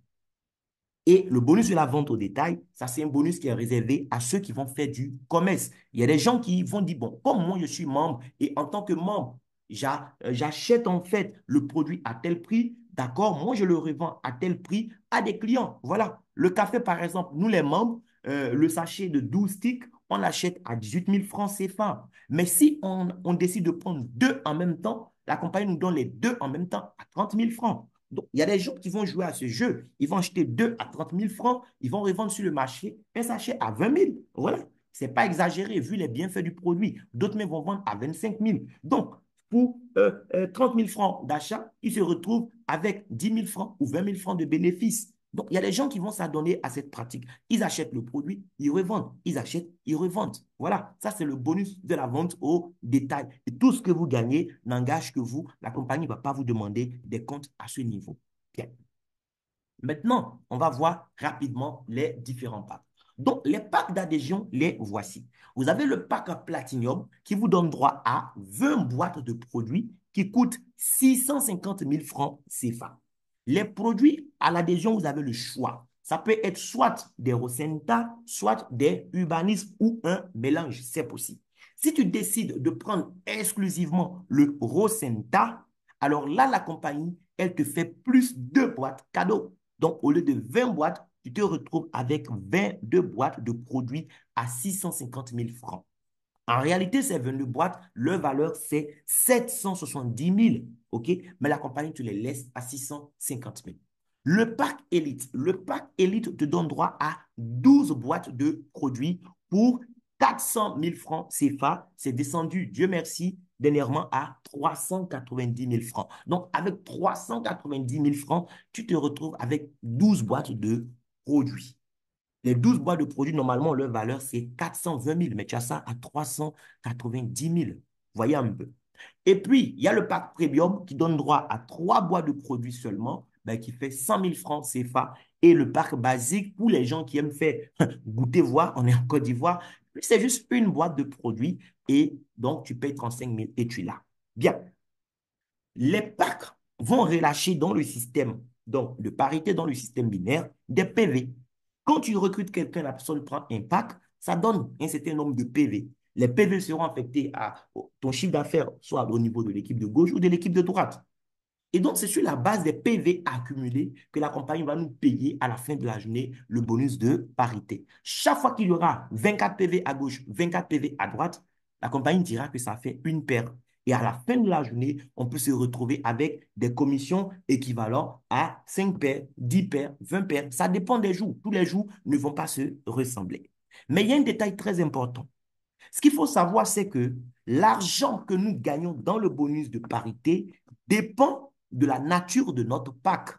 Et le bonus de la vente au détail, ça, c'est un bonus qui est réservé à ceux qui vont faire du commerce. Il y a des gens qui vont dire, bon, comme moi, je suis membre et en tant que membre, j'achète en fait le produit à tel prix, d'accord, moi, je le revends à tel prix à des clients. Voilà. Le café, par exemple, nous, les membres, le sachet de 12 sticks, on l'achète à 18 000 francs CFA. Mais si on décide de prendre deux en même temps, la compagnie nous donne les deux en même temps à 30 000 francs. Donc, il y a des gens qui vont jouer à ce jeu. Ils vont acheter deux à 30 000 francs. Ils vont revendre sur le marché un sachet à 20 000. Voilà. Ce n'est pas exagéré vu les bienfaits du produit. D'autres même vont vendre à 25 000. Donc, pour 30 000 francs d'achat, ils se retrouvent avec 10 000 francs ou 20 000 francs de bénéfices. Donc, il y a des gens qui vont s'adonner à cette pratique. Ils achètent le produit, ils revendent. Ils achètent, ils revendent. Voilà, ça c'est le bonus de la vente au détail. Et tout ce que vous gagnez n'engage que vous. La compagnie ne va pas vous demander des comptes à ce niveau. Bien. Maintenant, on va voir rapidement les différents packs. Donc, les packs d'adhésion, les voici. Vous avez le pack Platinum qui vous donne droit à 20 boîtes de produits qui coûtent 650 000 francs CFA. Les produits à l'adhésion, vous avez le choix. Ça peut être soit des Rosenta, soit des Urbanisme ou un mélange, c'est possible. Si tu décides de prendre exclusivement le Rosenta, alors là, la compagnie, elle te fait plus de boîtes cadeaux. Donc, au lieu de 20 boîtes, tu te retrouves avec 22 boîtes de produits à 650 000 francs. En réalité, ces 22 boîtes, leur valeur, c'est 770 000. OK? Mais la compagnie, tu les laisses à 650 000. Le pack Elite te donne droit à 12 boîtes de produits pour 400 000 francs CFA. C'est descendu, Dieu merci, dernièrement à 390 000 francs. Donc, avec 390 000 francs, tu te retrouves avec 12 boîtes de produits. Les 12 boîtes de produits, normalement, leur valeur, c'est 420 000, mais tu as ça à 390 000. Voyez un peu. Et puis, il y a le pack premium qui donne droit à 3 boîtes de produits seulement, ben, qui fait 100 000 francs CFA. Et le pack basique, pour les gens qui aiment faire goûter, voir, on est en Côte d'Ivoire, c'est juste une boîte de produits et donc tu payes 35 000 et tu l'as. Bien. Les packs vont relâcher dans le système donc de parité dans le système binaire des PV. Quand tu recrutes quelqu'un, la personne prend un pack, ça donne un certain nombre de PV. Les PV seront affectés à ton chiffre d'affaires, soit au niveau de l'équipe de gauche ou de l'équipe de droite. Et donc, c'est sur la base des PV accumulés que la compagnie va nous payer à la fin de la journée le bonus de parité. Chaque fois qu'il y aura 24 PV à gauche, 24 PV à droite, la compagnie dira que ça fait une paire. Et à la fin de la journée, on peut se retrouver avec des commissions équivalentes à 5 paires, 10 paires, 20 paires. Ça dépend des jours. Tous les jours ne vont pas se ressembler. Mais il y a un détail très important. Ce qu'il faut savoir, c'est que l'argent que nous gagnons dans le bonus de parité dépend de la nature de notre pack.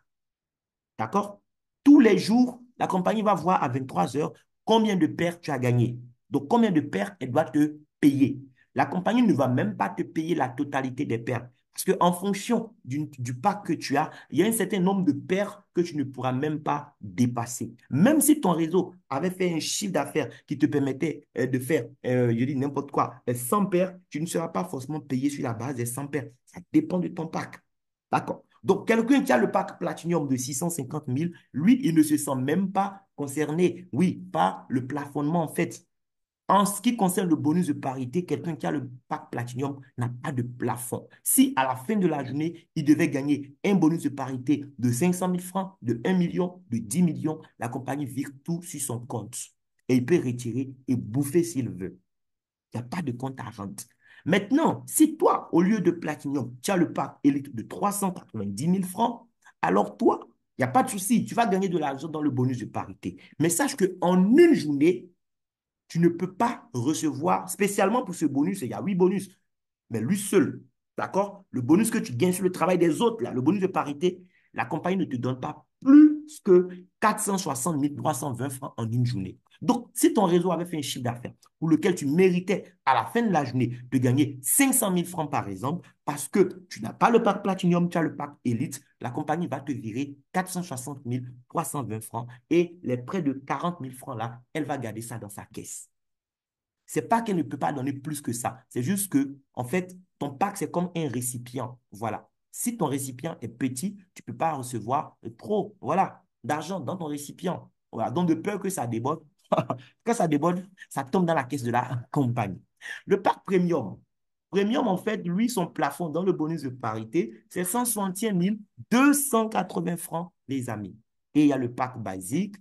D'accord? Tous les jours, la compagnie va voir à 23 heures combien de paires tu as gagné. Donc, combien de paires elle doit te payer. La compagnie ne va même pas te payer la totalité des paires. Parce qu'en fonction du pack que tu as, il y a un certain nombre de paires que tu ne pourras même pas dépasser. Même si ton réseau avait fait un chiffre d'affaires qui te permettait de faire, je dis n'importe quoi, 100 paires, tu ne seras pas forcément payé sur la base des 100 paires. Ça dépend de ton pack. D'accord? Donc, quelqu'un qui a le pack Platinum de 650 000, lui, il ne se sent même pas concerné, oui, par le plafonnement en fait. En ce qui concerne le bonus de parité, quelqu'un qui a le pack Platinum n'a pas de plafond. Si à la fin de la journée, il devait gagner un bonus de parité de 500 000 francs, de 1 million, de 10 millions, la compagnie vire tout sur son compte. Et il peut retirer et bouffer s'il veut. Il n'y a pas de compte à rente. Maintenant, si toi, au lieu de Platinum, tu as le pack élite de 390 000 francs, alors toi, il n'y a pas de souci, tu vas gagner de l'argent dans le bonus de parité. Mais sache qu'en une journée, tu ne peux pas recevoir, spécialement pour ce bonus, il y a 8 bonus, mais lui seul, d'accord? Le bonus que tu gagnes sur le travail des autres, là, le bonus de parité, la compagnie ne te donne pas plus que 460 320 francs en une journée. Donc, si ton réseau avait fait un chiffre d'affaires pour lequel tu méritais à la fin de la journée de gagner 500 000 francs par exemple, parce que tu n'as pas le pack Platinum, tu as le pack Elite, la compagnie va te virer 460 320 francs et les près de 40 000 francs là, elle va garder ça dans sa caisse. C'est pas qu'elle ne peut pas donner plus que ça. C'est juste que, en fait, ton pack, c'est comme un récipient. Voilà. Si ton récipient est petit, tu ne peux pas recevoir trop. Voilà. d'argent dans ton récipient. Voilà, donc de peur que ça déborde. Quand ça déborde, ça tombe dans la caisse de la compagnie. Le pack premium. Premium, en fait, lui, son plafond dans le bonus de parité, c'est 161 280 francs, les amis. Et il y a le pack basique,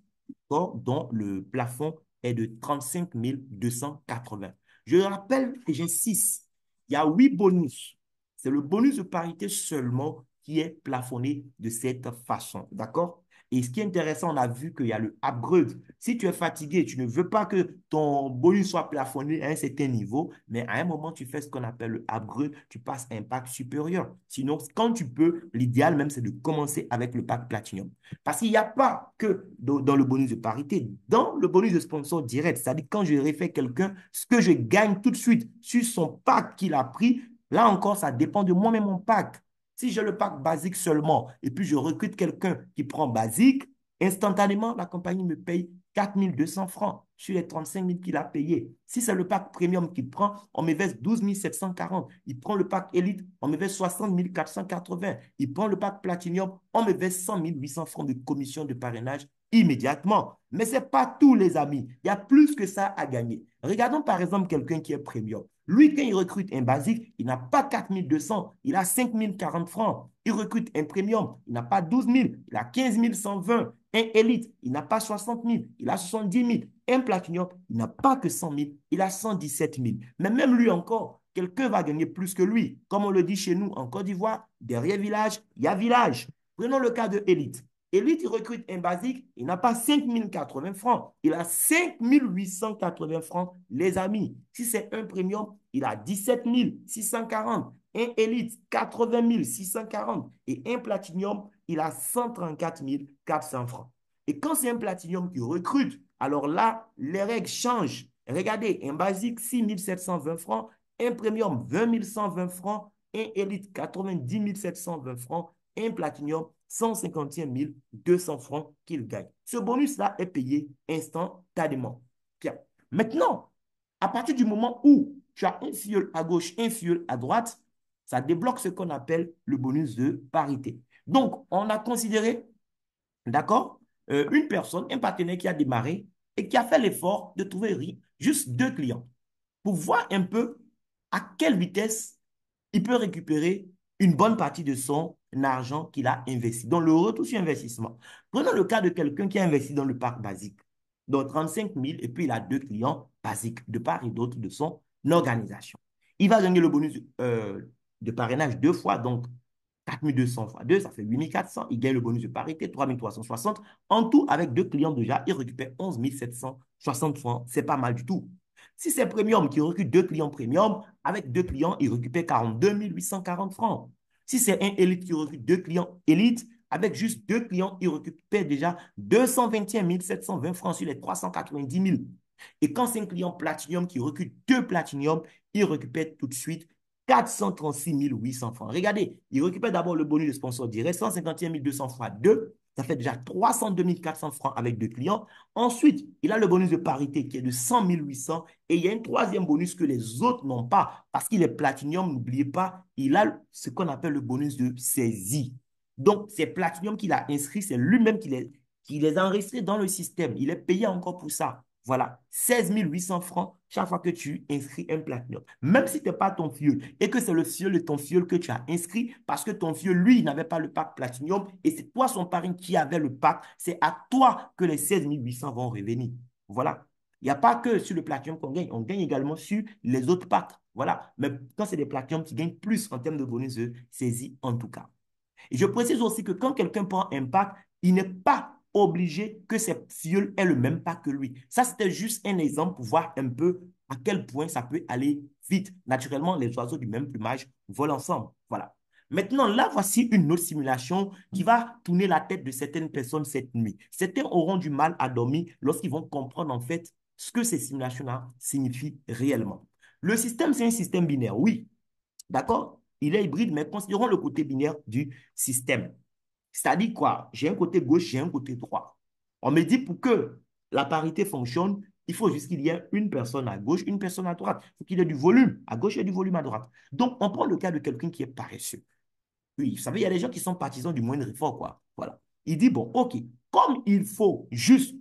dont le plafond est de 35 280. Je rappelle que j'ai 6. Il y a 8 bonus. C'est le bonus de parité seulement qui est plafonné de cette façon. D'accord? Et ce qui est intéressant, on a vu qu'il y a le upgrade. Si tu es fatigué, tu ne veux pas que ton bonus soit plafonné à un certain niveau, mais à un moment, tu fais ce qu'on appelle le upgrade, tu passes à un pack supérieur. Sinon, quand tu peux, l'idéal même, c'est de commencer avec le pack platinum. Parce qu'il n'y a pas que dans le bonus de parité, dans le bonus de sponsor direct, c'est-à-dire quand je réfère quelqu'un, ce que je gagne tout de suite sur son pack qu'il a pris, là encore, ça dépend de moi-même mon pack. Si j'ai le pack basique seulement et puis je recrute quelqu'un qui prend basique, instantanément, la compagnie me paye 4 200 francs sur les 35 000 qu'il a payé. Si c'est le pack premium qu'il prend, on me verse 12 740. Il prend le pack élite, on me verse 60 480. Il prend le pack platinum, on me verse 100 800 francs de commission de parrainage immédiatement. Mais ce n'est pas tous les amis. Il y a plus que ça à gagner. Regardons par exemple quelqu'un qui est premium. Lui, quand il recrute un basique, il n'a pas 4 200, il a 5 040 francs. Il recrute un premium, il n'a pas 12 000, il a 15 120. Un élite, il n'a pas 60 000, il a 70 000. Un platinum, il n'a pas que 100 000, il a 117 000. Mais même lui encore, quelqu'un va gagner plus que lui. Comme on le dit chez nous en Côte d'Ivoire, derrière village, il y a village. Prenons le cas de élite. Élite, il recrute un basique, il n'a pas 5 080 francs, il a 5 880 francs, les amis. Si c'est un premium, il a 17 640. Un élite, 80 640. Et un platinum, il a 134 400 francs. Et quand c'est un platinum qui recrute, alors là, les règles changent. Regardez, un basique, 6 720 francs, un premium, 20 120 francs, un élite, 90 720 francs, un platinum, 151 200 francs qu'il gagne. Ce bonus-là est payé instantanément. Bien. Maintenant, à partir du moment où tu as un filleul à gauche, un filleul à droite, ça débloque ce qu'on appelle le bonus de parité. Donc, on a considéré, d'accord, une personne, un partenaire qui a démarré et qui a fait l'effort de trouver juste 2 clients pour voir un peu à quelle vitesse il peut récupérer une bonne partie de son argent qu'il a investi. Donc, le retour sur investissement. Prenons le cas de quelqu'un qui a investi dans le parc basique. Donc, 35 000 et puis il a 2 clients basiques de part et d'autre de son organisation. Il va gagner le bonus de parrainage 2 fois, donc 4 200 fois 2, ça fait 8 400. Il gagne le bonus de parité, 3 360. En tout, avec 2 clients déjà, il récupère 11 760 francs. C'est pas mal du tout. Si c'est premium qui recrute 2 clients premium, avec 2 clients, il récupère 42 840 francs. Si c'est un élite qui recrute 2 clients élite, avec juste 2 clients, il récupère déjà 221 720 francs sur les 390 000. Et quand c'est un client platinum qui recrute 2 platinium, il récupère tout de suite 436 800 francs. Regardez, il récupère d'abord le bonus de sponsor direct, 151 200 fois 2. Ça fait déjà 302 400 francs avec 2 clients. Ensuite, il a le bonus de parité qui est de 100 800 et il y a un troisième bonus que les autres n'ont pas parce qu'il est platinium, n'oubliez pas, il a ce qu'on appelle le bonus de saisie. Donc, c'est platinium qu'il a inscrit, c'est lui-même qui les a enregistrés dans le système. Il est payé encore pour ça. Voilà, 16 800 francs chaque fois que tu inscris un platinum. Même si ce n'est pas ton filleul et que c'est le filleul de ton filleul que tu as inscrit parce que ton filleul, lui, il n'avait pas le pack platinum et c'est toi, son parrain, qui avait le pack, c'est à toi que les 16 800 vont revenir. Voilà. Il n'y a pas que sur le platinum qu'on gagne, on gagne également sur les autres packs. Voilà. Mais quand c'est des platinums, tu gagnes plus en termes de bonus de saisie en tout cas. Et je précise aussi que quand quelqu'un prend un pack, il n'est pas obligé que ses filleuls aient le même pack que lui. Ça, c'était juste un exemple pour voir un peu à quel point ça peut aller vite. Naturellement, les oiseaux du même plumage volent ensemble. Voilà. Maintenant, là, voici une autre simulation qui va tourner la tête de certaines personnes cette nuit. Certains auront du mal à dormir lorsqu'ils vont comprendre en fait ce que ces simulations-là signifient réellement. Le système, c'est un système binaire, oui. D'accord? Il est hybride, mais considérons le côté binaire du système. C'est-à-dire quoi? J'ai un côté gauche, j'ai un côté droit. On me dit pour que la parité fonctionne, il faut juste qu'il y ait une personne à gauche, une personne à droite. Il faut qu'il y ait du volume à gauche et du volume à droite. Donc, on prend le cas de quelqu'un qui est paresseux. Oui, vous savez, il y a des gens qui sont partisans du moindre effort, quoi. Voilà. Il dit, bon, OK, comme il faut juste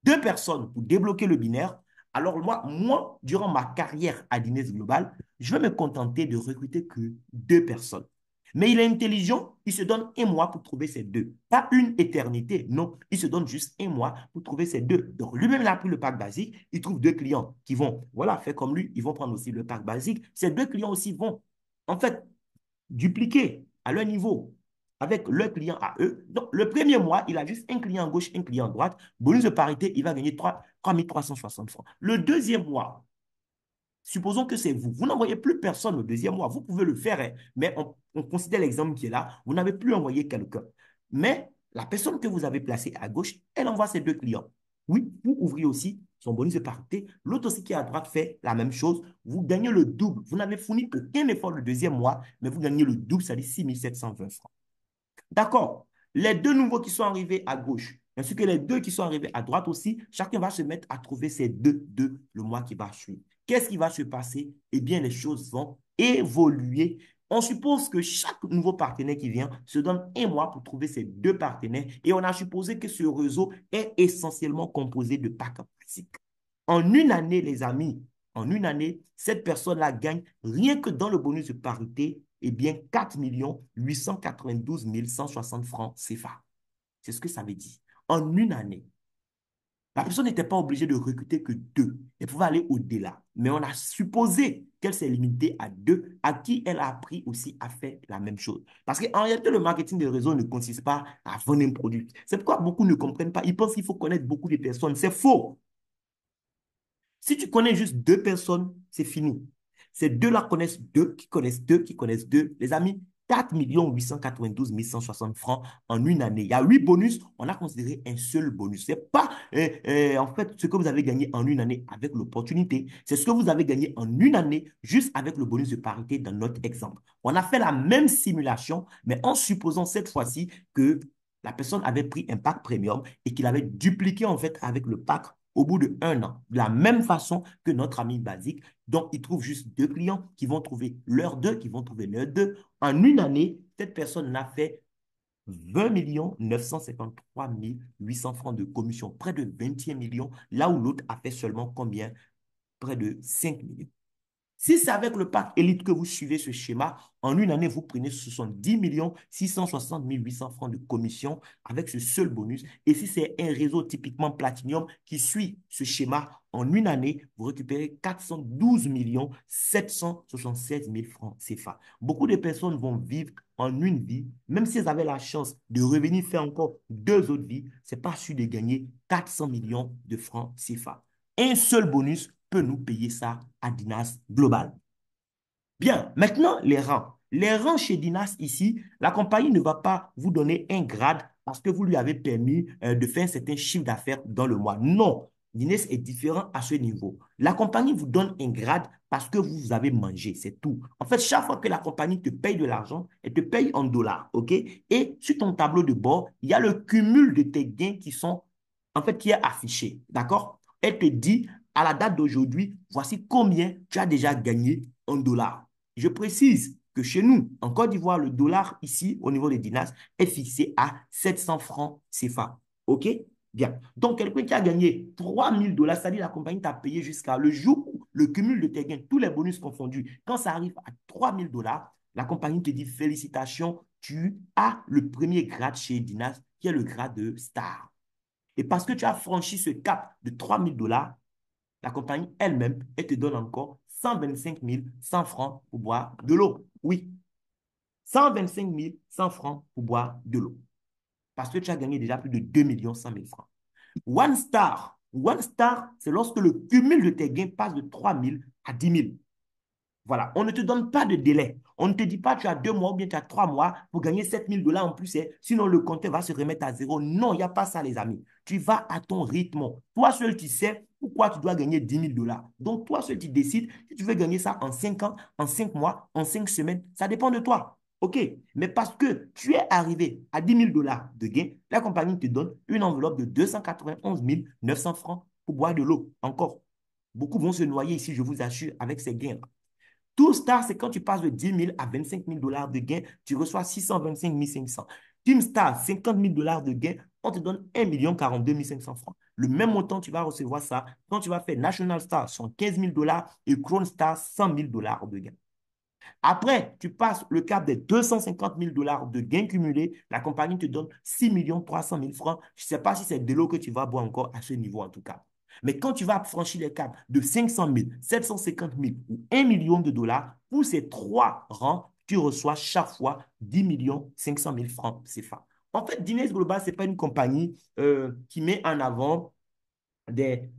deux personnes pour débloquer le binaire, alors moi, durant ma carrière à Diners Global, je vais me contenter de recruter que deux personnes. Mais il est intelligent, il se donne un mois pour trouver ces deux. Pas une éternité, non. Il se donne juste un mois pour trouver ces deux. Donc, lui-même, il a pris le pack basique. Il trouve deux clients qui vont, voilà, faire comme lui. Ils vont prendre aussi le pack basique. Ces deux clients aussi vont, en fait, dupliquer à leur niveau avec leurs clients à eux. Donc, le premier mois, il a juste un client à gauche, un client à droite. Bonus de parité, il va gagner 3 360 francs. Le deuxième mois, supposons que c'est vous. Vous n'envoyez plus personne au deuxième mois. Vous pouvez le faire, hein, mais on considère l'exemple qui est là. Vous n'avez plus envoyé quelqu'un. Mais la personne que vous avez placée à gauche, elle envoie ses deux clients. Oui, vous ouvrez aussi son bonus de parité. L'autre aussi qui est à droite fait la même chose. Vous gagnez le double. Vous n'avez fourni aucun effort le deuxième mois, mais vous gagnez le double, c'est-à-dire 6 720 francs. D'accord. Les deux nouveaux qui sont arrivés à gauche, ainsi que les deux qui sont arrivés à droite aussi, chacun va se mettre à trouver ces deux le mois qui va suivre. Qu'est-ce qui va se passer? Eh bien, les choses vont évoluer. On suppose que chaque nouveau partenaire qui vient se donne un mois pour trouver ses deux partenaires et on a supposé que ce réseau est essentiellement composé de packs classiques. En une année, les amis, en une année, cette personne-là gagne, rien que dans le bonus de parité, eh bien, 4 892 160 francs CFA. C'est ce que ça veut dire. En une année, la personne n'était pas obligée de recruter que deux. Elle pouvait aller au-delà. Mais on a supposé qu'elle s'est limitée à deux, à qui elle a appris aussi à faire la même chose. Parce qu'en réalité, le marketing de réseau ne consiste pas à vendre un produit. C'est pourquoi beaucoup ne comprennent pas. Ils pensent qu'il faut connaître beaucoup de personnes. C'est faux. Si tu connais juste deux personnes, c'est fini. Ces deux-là connaissent deux, qui connaissent deux, qui connaissent deux. Les amis, 4 892 160 francs en une année. Il y a 8 bonus, on a considéré un seul bonus. Ce n'est pas en fait ce que vous avez gagné en une année avec l'opportunité. C'est ce que vous avez gagné en une année juste avec le bonus de parité dans notre exemple. On a fait la même simulation, mais en supposant cette fois-ci que la personne avait pris un pack premium et qu'il avait dupliqué en fait avec le pack au bout d'1 an, de la même façon que notre ami basique. Donc, il trouve juste deux clients qui vont trouver leurs deux, qui vont trouver leurs deux. En une année, cette personne a fait 20 953 800 francs de commission, près de 21 millions, là où l'autre a fait seulement combien? Près de 5 millions. Si c'est avec le pack élite que vous suivez ce schéma, en une année, vous prenez 70 660 800 francs de commission avec ce seul bonus. Et si c'est un réseau typiquement Platinum qui suit ce schéma, en une année, vous récupérez 412 776 000 francs CFA. Beaucoup de personnes vont vivre en une vie, même si elles avaient la chance de revenir faire encore deux autres vies, ce n'est pas sûr de gagner 400 millions de francs CFA. Un seul bonus peut nous payer ça à Dinas Global. Bien, maintenant, les rangs. Les rangs chez Dinas ici, la compagnie ne va pas vous donner un grade parce que vous lui avez permis de faire un certain chiffre d'affaires dans le mois. Non, Dinas est différent à ce niveau. La compagnie vous donne un grade parce que vous avez mangé, c'est tout. En fait, chaque fois que la compagnie te paye de l'argent, elle te paye en dollars, OK? Et sur ton tableau de bord, il y a le cumul de tes gains qui sont, en fait, qui est affiché, d'accord? Elle te dit, à la date d'aujourd'hui, voici combien tu as déjà gagné en dollars. Je précise que chez nous, en Côte d'Ivoire, le dollar ici, au niveau des dinars, est fixé à 700 francs CFA. OK? Bien. Donc, quelqu'un qui a gagné 3000 dollars, c'est-à-dire la compagnie t'a payé jusqu'à le jour où le cumul de tes gains, tous les bonus confondus, quand ça arrive à 3000 dollars, la compagnie te dit félicitations, tu as le premier grade chez Dinas, qui est le grade de star. Et parce que tu as franchi ce cap de 3000 dollars, la compagnie elle-même, elle te donne encore 125 100 francs pour boire de l'eau. Oui, 125 100 francs pour boire de l'eau. Parce que tu as gagné déjà plus de 2 100 000 francs. One star. One star, c'est lorsque le cumul de tes gains passe de 3 000 à 10 000. Voilà, on ne te donne pas de délai. On ne te dit pas tu as 2 mois ou bien tu as 3 mois pour gagner 7 000 dollars en plus. Sinon, le compteur va se remettre à zéro. Non, il n'y a pas ça, les amis. Tu vas à ton rythme. Toi seul, tu sais pourquoi tu dois gagner 10 000 dollars. Donc, toi seul, tu décides si tu veux gagner ça en 5 ans, en 5 mois, en 5 semaines. Ça dépend de toi. OK. Mais parce que tu es arrivé à 10 000 dollars de gain, la compagnie te donne une enveloppe de 291 900 francs pour boire de l'eau. Encore. Beaucoup vont se noyer ici, je vous assure, avec ces gains-là. Tout Star, c'est quand tu passes de 10 000 à 25 000 $ de gain, tu reçois 625 500. Team Star, 50 000 $ de gain, on te donne 1 042 500 francs. Le même montant, tu vas recevoir ça quand tu vas faire National Star, 15 000 $ et Crown Star, 100 000 $ de gain. Après, tu passes le cap des 250 000 $ de gains cumulés. La compagnie te donne 6 300 000 francs. Je ne sais pas si c'est de l'eau que tu vas boire encore à ce niveau en tout cas. Mais quand tu vas franchir les caps de 500 000, 750 000 ou 1 million de dollars, pour ces trois rangs, tu reçois chaque fois 10 500 000 francs CFA. En fait, Diners Global, ce n'est pas une compagnie qui met en avant des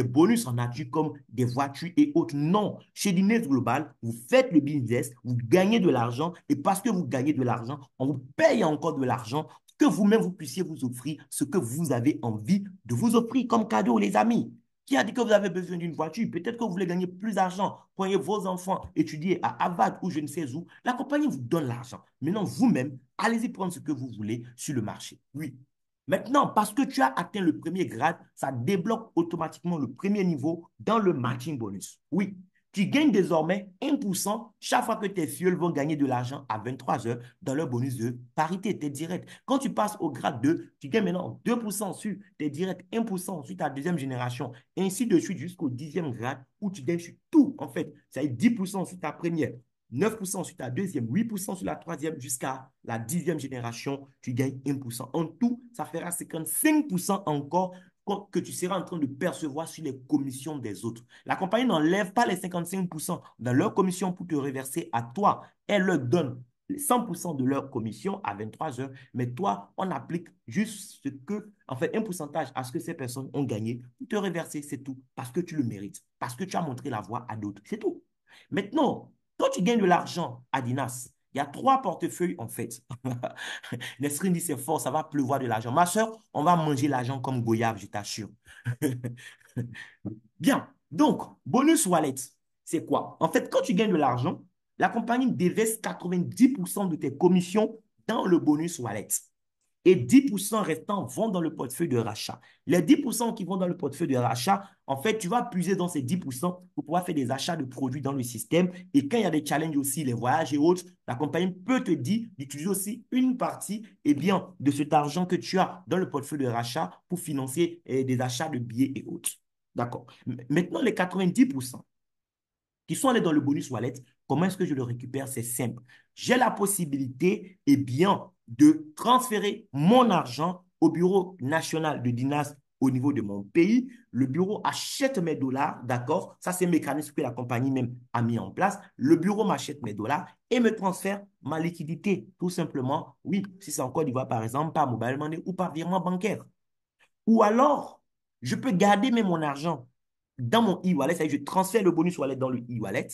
bonus en nature comme des voitures et autres. Non, chez Diners Global, vous faites le business, vous gagnez de l'argent et parce que vous gagnez de l'argent, on vous paye encore de l'argent que vous-même vous puissiez vous offrir ce que vous avez envie de vous offrir comme cadeau, les amis. Qui a dit que vous avez besoin d'une voiture? Peut-être que vous voulez gagner plus d'argent. Prenez vos enfants étudier à Harvard ou je ne sais où. La compagnie vous donne l'argent. Maintenant, vous-même, allez-y prendre ce que vous voulez sur le marché. Oui, maintenant, parce que tu as atteint le premier grade, ça débloque automatiquement le premier niveau dans le matching bonus. Oui, tu gagnes désormais 1% chaque fois que tes fioles vont gagner de l'argent à 23 heures dans leur bonus de parité, tes directs. Quand tu passes au grade 2, tu gagnes maintenant 2% sur tes directs, 1% sur ta deuxième génération, et ainsi de suite jusqu'au 10e grade où tu gagnes sur tout, en fait. Ça est 10% sur ta première, 9% sur ta deuxième, 8% sur la troisième, jusqu'à la 10e génération, tu gagnes 1%. En tout, ça fera 55% encore que tu seras en train de percevoir sur les commissions des autres. La compagnie n'enlève pas les 55% dans leur commission pour te reverser à toi. Elle leur donne 100% de leur commission à 23 heures, mais toi, on applique juste ce que, en fait, un pourcentage à ce que ces personnes ont gagné pour te reverser, c'est tout, parce que tu le mérites, parce que tu as montré la voie à d'autres, c'est tout. Maintenant, quand tu gagnes de l'argent à Dinas, il y a trois portefeuilles en fait. Nesrine dit c'est fort, ça va pleuvoir de l'argent. Ma soeur, on va manger l'argent comme goyave, je t'assure. Bien. Donc, bonus wallet, c'est quoi? En fait, quand tu gagnes de l'argent, la compagnie déverse 90% de tes commissions dans le bonus wallet et 10% restants vont dans le portefeuille de rachat. Les 10% qui vont dans le portefeuille de rachat, en fait, tu vas puiser dans ces 10% pour pouvoir faire des achats de produits dans le système. Et quand il y a des challenges aussi, les voyages et autres, la compagnie peut te dire d'utiliser aussi une partie bien, de cet argent que tu as dans le portefeuille de rachat pour financer des achats de billets et autres. D'accord. Maintenant, les 90% qui sont allés dans le bonus wallet, comment est-ce que je le récupère? C'est simple. J'ai la possibilité, de transférer mon argent au bureau national de Dinas au niveau de mon pays. Le bureau achète mes dollars, d'accord? Ça, c'est un mécanisme que la compagnie même a mis en place. Le bureau m'achète mes dollars et me transfère ma liquidité, tout simplement. Oui, si c'est en Côte d'Ivoire, par exemple, par mobile money ou par virement bancaire. Ou alors, je peux garder même mon argent dans mon e-wallet, c'est-à-dire je transfère le bonus wallet dans le e-wallet.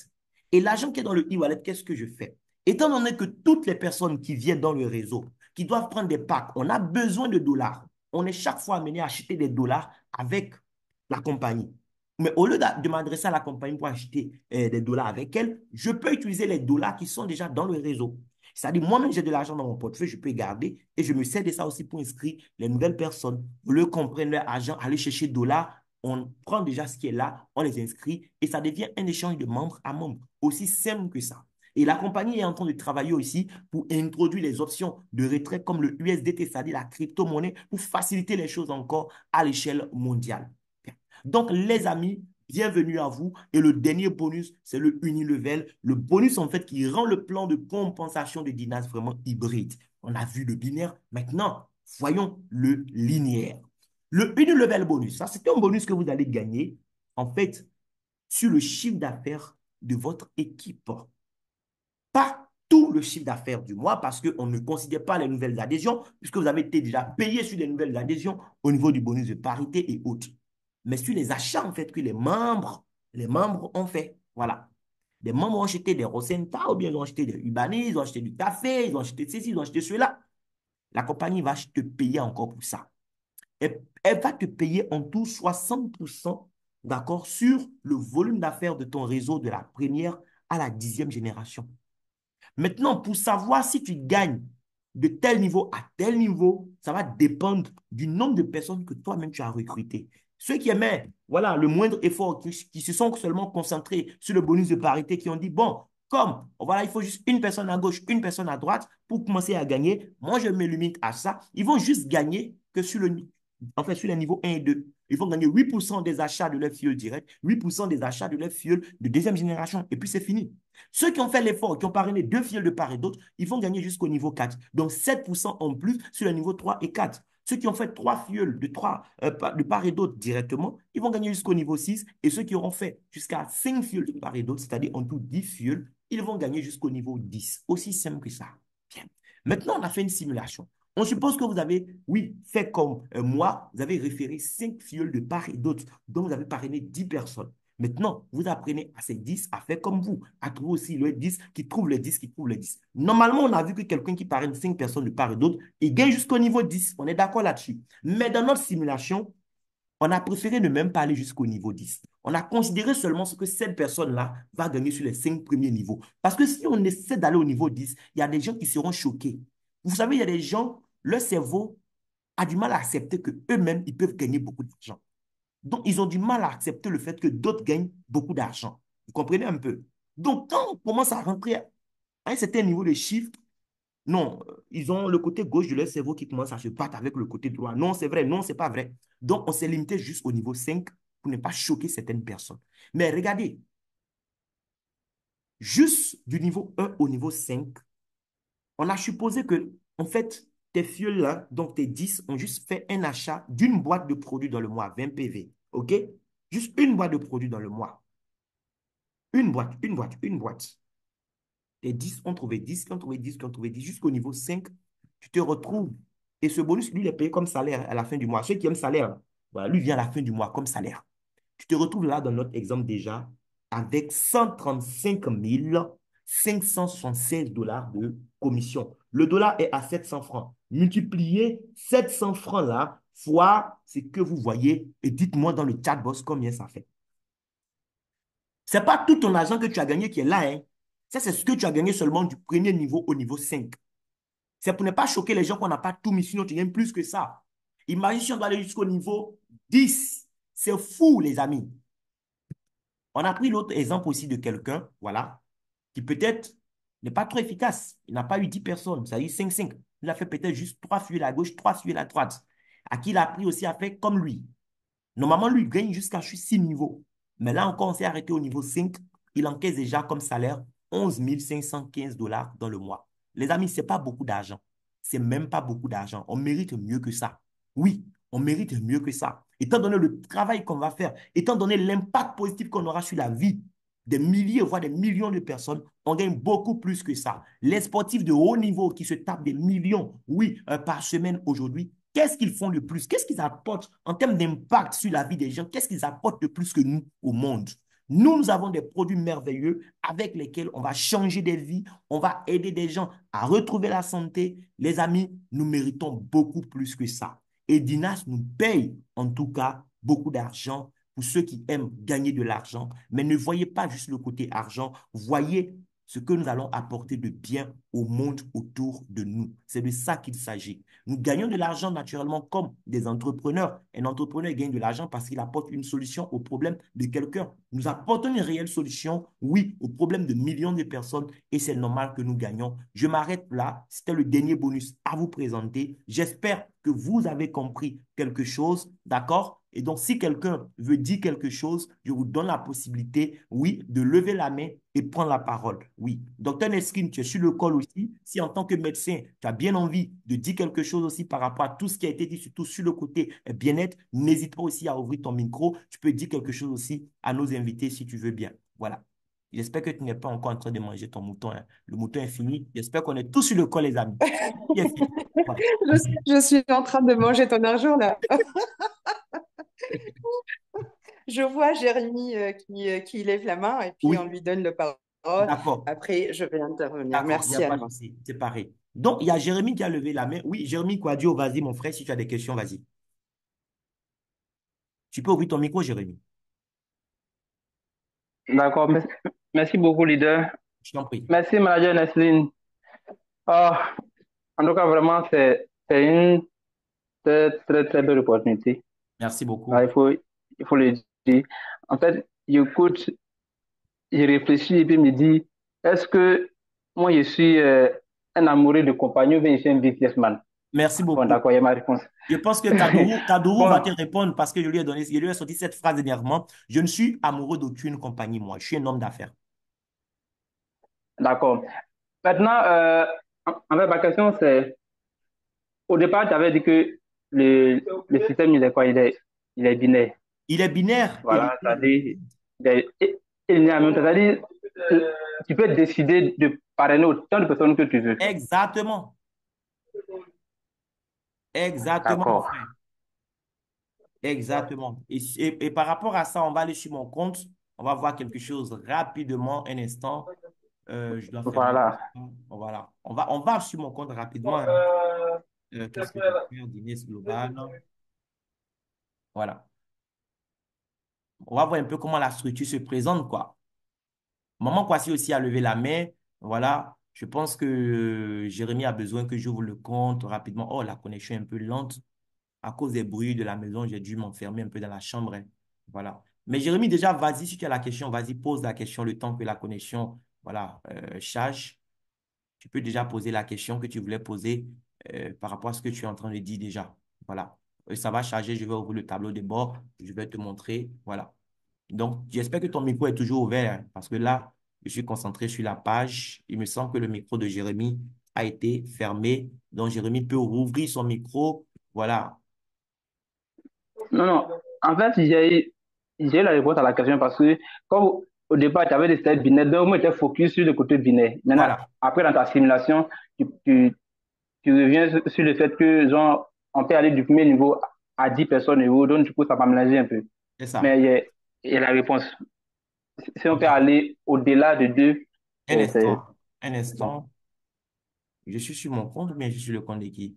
Et l'argent qui est dans le e-wallet, qu'est-ce que je fais? Étant donné que toutes les personnes qui viennent dans le réseau, qui doivent prendre des packs, on a besoin de dollars. On est chaque fois amené à acheter des dollars avec la compagnie. Mais au lieu de m'adresser à la compagnie pour acheter des dollars avec elle, je peux utiliser les dollars qui sont déjà dans le réseau. C'est-à-dire, moi-même, j'ai de l'argent dans mon portefeuille, je peux garder et je me sers de ça aussi pour inscrire les nouvelles personnes. Au lieu qu'on prenne leur argent, aller chercher dollars, on prend déjà ce qui est là, on les inscrit et ça devient un échange de membre à membre. Aussi simple que ça. Et la compagnie est en train de travailler aussi pour introduire les options de retrait comme le USDT, c'est-à-dire la crypto-monnaie, pour faciliter les choses encore à l'échelle mondiale. Donc, les amis, bienvenue à vous. Et le dernier bonus, c'est le Unilevel. Le bonus, en fait, qui rend le plan de compensation de Dinas vraiment hybride. On a vu le binaire. Maintenant, voyons le linéaire. Le Unilevel bonus, ça, c'est un bonus que vous allez gagner, en fait, sur le chiffre d'affaires de votre équipe. Pas tout le chiffre d'affaires du mois parce qu'on ne considère pas les nouvelles adhésions puisque vous avez été déjà payé sur les nouvelles adhésions au niveau du bonus de parité et autres. Mais sur les achats, en fait, que les membres ont fait. Voilà. Les membres ont acheté des Rosenta ou bien ils ont acheté des Ubanese, ils ont acheté du café, ils ont acheté ceci, ils ont acheté cela. La compagnie va te payer encore pour ça. Elle va te payer en tout 60%, d'accord, sur le volume d'affaires de ton réseau de la première à la 10e génération. Maintenant, pour savoir si tu gagnes de tel niveau à tel niveau, ça va dépendre du nombre de personnes que toi-même tu as recrutées. Ceux qui aimaient, voilà, le moindre effort, qui se sont seulement concentrés sur le bonus de parité, qui ont dit, bon, comme, voilà, il faut juste une personne à gauche, une personne à droite pour commencer à gagner. Moi, je me limite à ça. Ils vont juste gagner que sur les niveaux 1 et 2. Ils vont gagner 8% des achats de leur fuel direct, 8% des achats de leur fuel de deuxième génération. Et puis, c'est fini. Ceux qui ont fait l'effort, qui ont parrainé deux fuels de part et d'autre, ils vont gagner jusqu'au niveau 4. Donc, 7% en plus sur le niveau 3 et 4. Ceux qui ont fait trois fuels de part et d'autre directement, ils vont gagner jusqu'au niveau 6. Et ceux qui auront fait jusqu'à 5 fuels de part et d'autre, c'est-à-dire en tout 10 fuels, ils vont gagner jusqu'au niveau 10. Aussi simple que ça. Bien. Maintenant, on a fait une simulation. On suppose que vous avez, oui, fait comme moi, vous avez référé 5 fioles de part et d'autre, dont vous avez parrainé 10 personnes. Maintenant, vous apprenez à ces 10 à faire comme vous, à trouver aussi le 10, qui trouve les 10, qui trouve les 10. Normalement, on a vu que quelqu'un qui parraine 5 personnes de part et d'autre, il gagne jusqu'au niveau 10. On est d'accord là-dessus. Mais dans notre simulation, on a préféré ne même pas aller jusqu'au niveau 10. On a considéré seulement ce que cette personne-là va gagner sur les 5 premiers niveaux. Parce que si on essaie d'aller au niveau 10, il y a des gens qui seront choqués. Vous savez, il y a des gens, leur cerveau a du mal à accepter qu'eux-mêmes, ils peuvent gagner beaucoup d'argent. Donc, ils ont du mal à accepter le fait que d'autres gagnent beaucoup d'argent. Vous comprenez un peu? Donc, quand on commence à rentrer à un certain niveau de chiffres, non, ils ont le côté gauche de leur cerveau qui commence à se battre avec le côté droit. Non, c'est vrai, non, c'est pas vrai. Donc, on s'est limité juste au niveau 5 pour ne pas choquer certaines personnes. Mais regardez, juste du niveau 1 au niveau 5, on a supposé que, en fait, tes fioles-là, donc tes 10, ont juste fait un achat d'une boîte de produits dans le mois, 20 PV. OK? Juste une boîte de produits dans le mois. Une boîte, une boîte, une boîte. Les 10 ont trouvé 10, qui ont trouvé 10, qui ont trouvé 10, jusqu'au niveau 5, tu te retrouves. Et ce bonus, lui, il est payé comme salaire à la fin du mois. Ceux qui aiment salaire, voilà, lui vient à la fin du mois comme salaire. Tu te retrouves là dans notre exemple déjà avec 135 576 $ de commission. Le dollar est à 700 francs. Multipliez 700 francs là fois ce que vous voyez et dites-moi dans le chat box combien ça fait. Ce n'est pas tout ton argent que tu as gagné qui est là, hein. Ça, c'est ce que tu as gagné seulement du premier niveau au niveau 5. C'est pour ne pas choquer les gens qu'on n'a pas tout mis, sinon tu gagnes plus que ça. Imagine si on doit aller jusqu'au niveau 10. C'est fou, les amis. On a pris l'autre exemple aussi de quelqu'un, voilà, qui peut-être n'est pas trop efficace. Il n'a pas eu 10 personnes, ça a eu 5-5. Il a fait peut-être juste 3 fuyers à gauche, 3 fuyers à droite. À qui il a appris aussi à faire comme lui. Normalement, lui, il gagne jusqu'à 6 niveaux. Mais là encore, on s'est arrêté au niveau 5. Il encaisse déjà comme salaire 11 515 $ dans le mois. Les amis, ce n'est pas beaucoup d'argent. C'est même pas beaucoup d'argent. On mérite mieux que ça. Oui, on mérite mieux que ça. Étant donné le travail qu'on va faire, étant donné l'impact positif qu'on aura sur la vie des milliers, voire des millions de personnes, on gagne beaucoup plus que ça. Les sportifs de haut niveau qui se tapent des millions, oui, par semaine aujourd'hui, qu'est-ce qu'ils font le plus? Qu'est-ce qu'ils apportent en termes d'impact sur la vie des gens? Qu'est-ce qu'ils apportent de plus que nous au monde? Nous avons des produits merveilleux avec lesquels on va changer des vies, on va aider des gens à retrouver la santé. Les amis, nous méritons beaucoup plus que ça. Et Dinas nous paye en tout cas beaucoup d'argent pour ceux qui aiment gagner de l'argent. Mais ne voyez pas juste le côté argent, voyez ce que nous allons apporter de bien au monde autour de nous. C'est de ça qu'il s'agit. Nous gagnons de l'argent naturellement comme des entrepreneurs. Un entrepreneur gagne de l'argent parce qu'il apporte une solution au problème de quelqu'un. Nous apportons une réelle solution, oui, au problème de millions de personnes et c'est normal que nous gagnons. Je m'arrête là. C'était le dernier bonus à vous présenter. J'espère que vous avez compris quelque chose, d'accord? Et donc, si quelqu'un veut dire quelque chose, je vous donne la possibilité, oui, de lever la main et prendre la parole. Oui. Docteur Neskin, tu es sur le call aussi. Si en tant que médecin, tu as bien envie de dire quelque chose aussi par rapport à tout ce qui a été dit, surtout sur le côté bien-être, n'hésite pas aussi à ouvrir ton micro. Tu peux dire quelque chose aussi à nos invités si tu veux bien. Voilà. J'espère que tu n'es pas encore en train de manger ton mouton, hein. Le mouton est fini. J'espère qu'on est tous sur le call, les amis. Il est fini. Voilà.
Je suis en train de manger ton argent là. Je vois Jérémy qui lève la main et puis on
Oui,
lui donne le parole.
d'accord.
Après, je vais intervenir.
D'accord, il n'y a
Merci
pas de
Anne.
souci. C'est pareil. Donc, il y a Jérémy qui a levé la main. Oui, Jérémy Quadio, vas-y, mon frère, si tu as des questions, vas-y. Tu peux ouvrir ton micro, Jérémy.
D'accord, merci beaucoup, leader.
Je t'en prie.
Merci, manager Nestlin. Ah, en tout cas, vraiment, c'est une très, très, très belle opportunité.
Merci
Ah,
beaucoup.
il faut, il faut le dire. En fait, j'écoute, je réfléchis et puis me dis, est-ce que moi je suis un amoureux de compagnie ou bien je suis un businessman?
Merci
Bon,
beaucoup.
d'accord, il y a ma réponse.
Je pense que Kadourou va te
Bon,
répondre parce que je lui ai sorti cette phrase dernièrement. Je ne suis amoureux d'aucune compagnie, moi. Je suis un homme d'affaires.
d'accord. Maintenant, en fait, ma question c'est, au départ, tu avais dit que le système, il est quoi? Il est binaire.
Il est binaire.
Voilà, c'est-à-dire, il y a même, c'est-à-dire, euh, tu peux décider de parrainer autant de personnes que tu veux.
Exactement. Exactement, mon
D'accord.
frère. Exactement. Et par rapport à ça, on va aller sur mon compte. On va voir quelque chose rapidement, un instant. Je dois fermer tout
Voilà.
ça. Voilà. On va sur mon compte rapidement, hein. Qu'est-ce que je vais faire? Dîner global. Voilà. On va voir un peu comment la structure se présente, quoi. Maman Kwasi aussi a levé la main. Voilà. Je pense que Jérémy a besoin que j'ouvre le compte rapidement. Oh, la connexion est un peu lente. À cause des bruits de la maison, j'ai dû m'enfermer un peu dans la chambre, hein. Voilà. Mais Jérémy, déjà, vas-y, si tu as la question, vas-y, pose la question le temps que la connexion, voilà, charge. Tu peux déjà poser la question que tu voulais poser par rapport à ce que tu es en train de dire déjà. Voilà. Ça va charger, je vais ouvrir le tableau de bord, je vais te montrer. Voilà. Donc, j'espère que ton micro est toujours ouvert, hein, parce que là, je suis concentré sur la page. Il me semble que le micro de Jérémy a été fermé. Donc, Jérémy peut rouvrir son micro. Voilà.
Non, non. En fait, j'ai eu la réponse à la question parce que, comme au départ, tu avais des stades binaires, donc moi, j'étais focus sur le côté binaire. Maintenant,
Voilà.
après, dans ta simulation, tu reviens sur le fait que, genre, on peut aller du premier niveau à 10 personnes niveau, donc du coup, ça va mélanger un peu.
C'est ça.
Mais il y a la réponse. Si on peut
Bien.
aller au-delà de deux,
Un
c'est
instant. Un
bon.
instant. Je suis sur mon compte, mais je suis sur le compte de qui?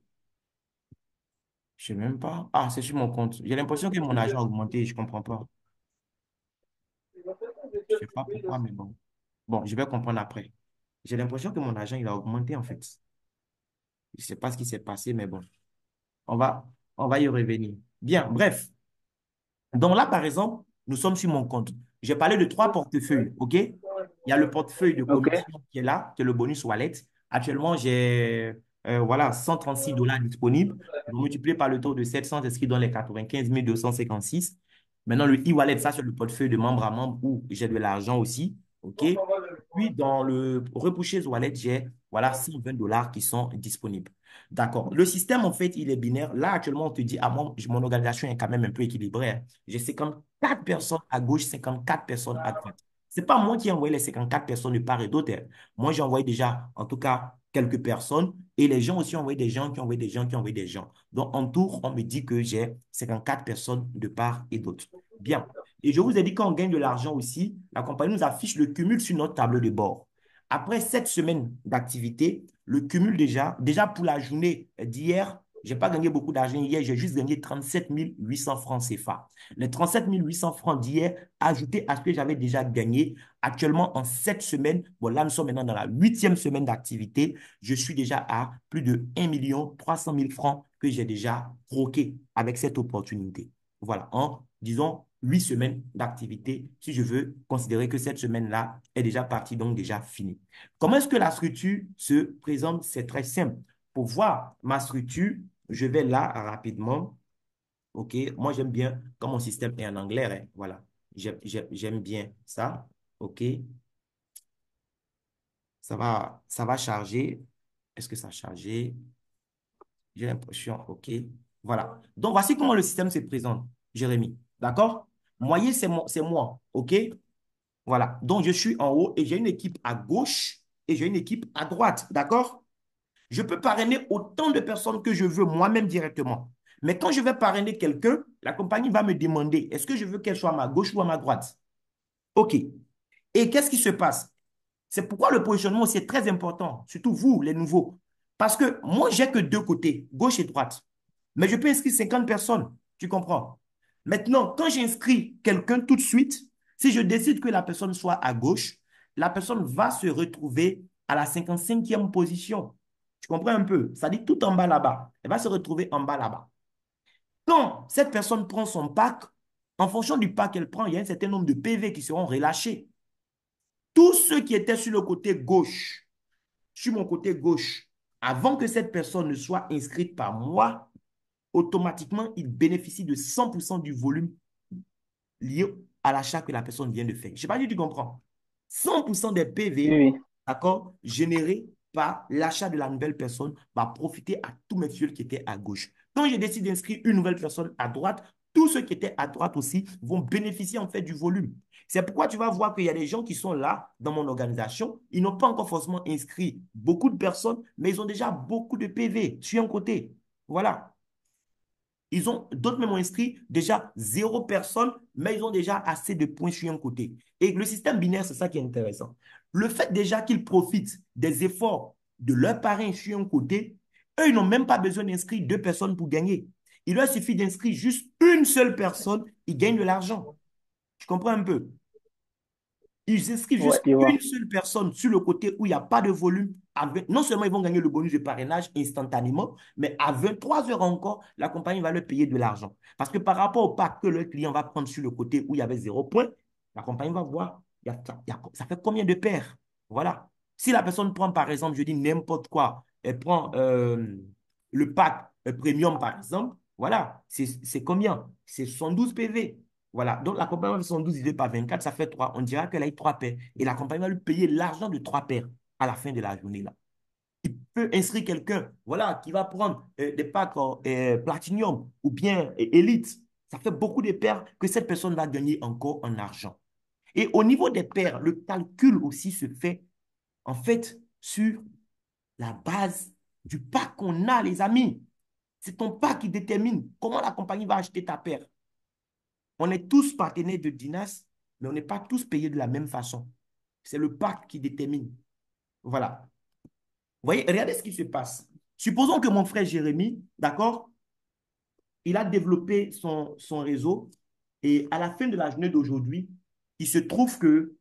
Je sais même pas. Ah, c'est sur mon compte. J'ai l'impression que mon argent a augmenté. Je comprends pas. Je sais pas pourquoi, mais bon. Bon, je vais comprendre après. J'ai l'impression que mon argent, il a augmenté, en fait. Je sais pas ce qui s'est passé, mais bon. On va, on va y revenir. Bien, bref. Donc là, par exemple, nous sommes sur mon compte. J'ai parlé de trois portefeuilles, OK? Il y a le portefeuille de
OK.
commission qui est là, qui est le bonus wallet. Actuellement, j'ai voilà, $136 disponibles. Donc, multiplié par le taux de 700, c'est ce qui donne les 95 256. Maintenant, le e-wallet, ça, c'est le portefeuille de membre à membre où j'ai de l'argent aussi, OK? Puis, dans le Repushes Wallet, j'ai voilà, $120 qui sont disponibles. D'accord. Le système, en fait, il est binaire. Là, actuellement, on te dit, ah, mon organisation est quand même un peu équilibrée, hein. J'ai 54 personnes à gauche, 54 personnes à droite. C'est pas moi qui ai envoyé les 54 personnes de part et d'autre, hein. Moi, j'ai envoyé déjà, en tout cas, quelques personnes. Et les gens aussi ont envoyé des gens qui ont envoyé des gens qui ont envoyé des gens. Donc, en tout, on me dit que j'ai 54 personnes de part et d'autre. Bien. Et je vous ai dit, quand on gagne de l'argent aussi, la compagnie nous affiche le cumul sur notre tableau de bord. Après 7 semaines d'activité, le cumul déjà pour la journée d'hier, je n'ai pas gagné beaucoup d'argent hier, j'ai juste gagné 37 800 francs CFA. Les 37 800 francs d'hier, ajoutés à ce que j'avais déjà gagné, actuellement en 7 semaines, bon là nous sommes maintenant dans la huitième semaine d'activité, je suis déjà à plus de 1 300 000 francs que j'ai déjà croqué avec cette opportunité. Voilà, en disons 8 semaines d'activité, si je veux considérer que cette semaine-là est déjà partie, donc déjà finie. Comment est-ce que la structure se présente? C'est très simple. Pour voir ma structure, je vais là rapidement. OK? Moi, j'aime bien quand mon système est en anglais, hein. Voilà. J'aime bien ça. OK? Ça va charger. Est-ce que ça a chargé? J'ai l'impression. OK. Voilà. Donc, voici comment le système se présente, Jérémy. D'accord? Moyen, c'est moi. OK? Voilà. Donc, je suis en haut et j'ai une équipe à gauche et j'ai une équipe à droite. D'accord? Je peux parrainer autant de personnes que je veux moi-même directement. Mais quand je vais parrainer quelqu'un, la compagnie va me demander, est-ce que je veux qu'elle soit à ma gauche ou à ma droite? OK. Et qu'est-ce qui se passe? C'est pourquoi le positionnement aussi est très important, surtout vous, les nouveaux. Parce que moi, j'ai que deux côtés, gauche et droite. Mais je peux inscrire 50 personnes, tu comprends? Maintenant, quand j'inscris quelqu'un tout de suite, si je décide que la personne soit à gauche, la personne va se retrouver à la 55e position. Tu comprends un peu? Ça dit tout en bas là-bas. Elle va se retrouver en bas là-bas. Quand cette personne prend son pack, En fonction du pas qu'elle prend, il y a un certain nombre de PV qui seront relâchés. Tous ceux qui étaient sur le côté gauche, sur mon côté gauche, avant que cette personne ne soit inscrite par moi, automatiquement, il bénéficie de 100% du volume lié à l'achat que la personne vient de faire. Je ne sais pas si tu comprends. 100% des
Oui,
PV,
oui.
d'accord, générés par l'achat de la nouvelle personne va profiter à tous mes fioles qui étaient à gauche. Quand je décide d'inscrire une nouvelle personne à droite, tous ceux qui étaient à droite aussi vont bénéficier en fait du volume. C'est pourquoi tu vas voir qu'il y a des gens qui sont là dans mon organisation. Ils n'ont pas encore forcément inscrit beaucoup de personnes, mais ils ont déjà beaucoup de PV sur un côté. Voilà. Ils ont, d'autres même ont inscrit déjà 0 personne, mais ils ont déjà assez de points sur un côté. Et le système binaire, c'est ça qui est intéressant. Le fait déjà qu'ils profitent des efforts de leurs parrain sur un côté, eux, ils n'ont même pas besoin d'inscrire 2 personnes pour gagner. Il leur suffit d'inscrire juste une seule personne, ils gagnent de l'argent. Tu comprends un peu? Ils inscrivent
Ouais,
juste
je
une
vois.
seule personne sur le côté où il n'y a pas de volume. Non seulement ils vont gagner le bonus de parrainage instantanément, mais à 23 heures encore, la compagnie va leur payer de l'argent. Parce que par rapport au pack que le client va prendre sur le côté où il y avait 0 point, la compagnie va voir, ça fait combien de paires. Voilà. Si la personne prend, par exemple, je dis n'importe quoi, elle prend le pack premium, par exemple, voilà, c'est combien? C'est 112 PV. Voilà. Donc, la compagnie va faire 112 divisé par 24, ça fait 3. On dira qu'elle a eu 3 paires. Et la compagnie va lui payer l'argent de 3 paires à la fin de la journée, là. Il peut inscrire quelqu'un, voilà, qui va prendre des packs Platinum ou bien Elite. Ça fait beaucoup de paires que cette personne va gagner encore en argent. Et au niveau des paires, le calcul aussi se fait, en fait, sur la base du pack qu'on a, les amis. C'est ton pack qui détermine comment la compagnie va acheter ta paire. On est tous partenaires de Dinas, mais on n'est pas tous payés de la même façon. C'est le pack qui détermine. Voilà. Vous voyez, regardez ce qui se passe. Supposons que mon frère Jérémy, d'accord, il a développé son réseau et à la fin de la journée d'aujourd'hui, il se trouve que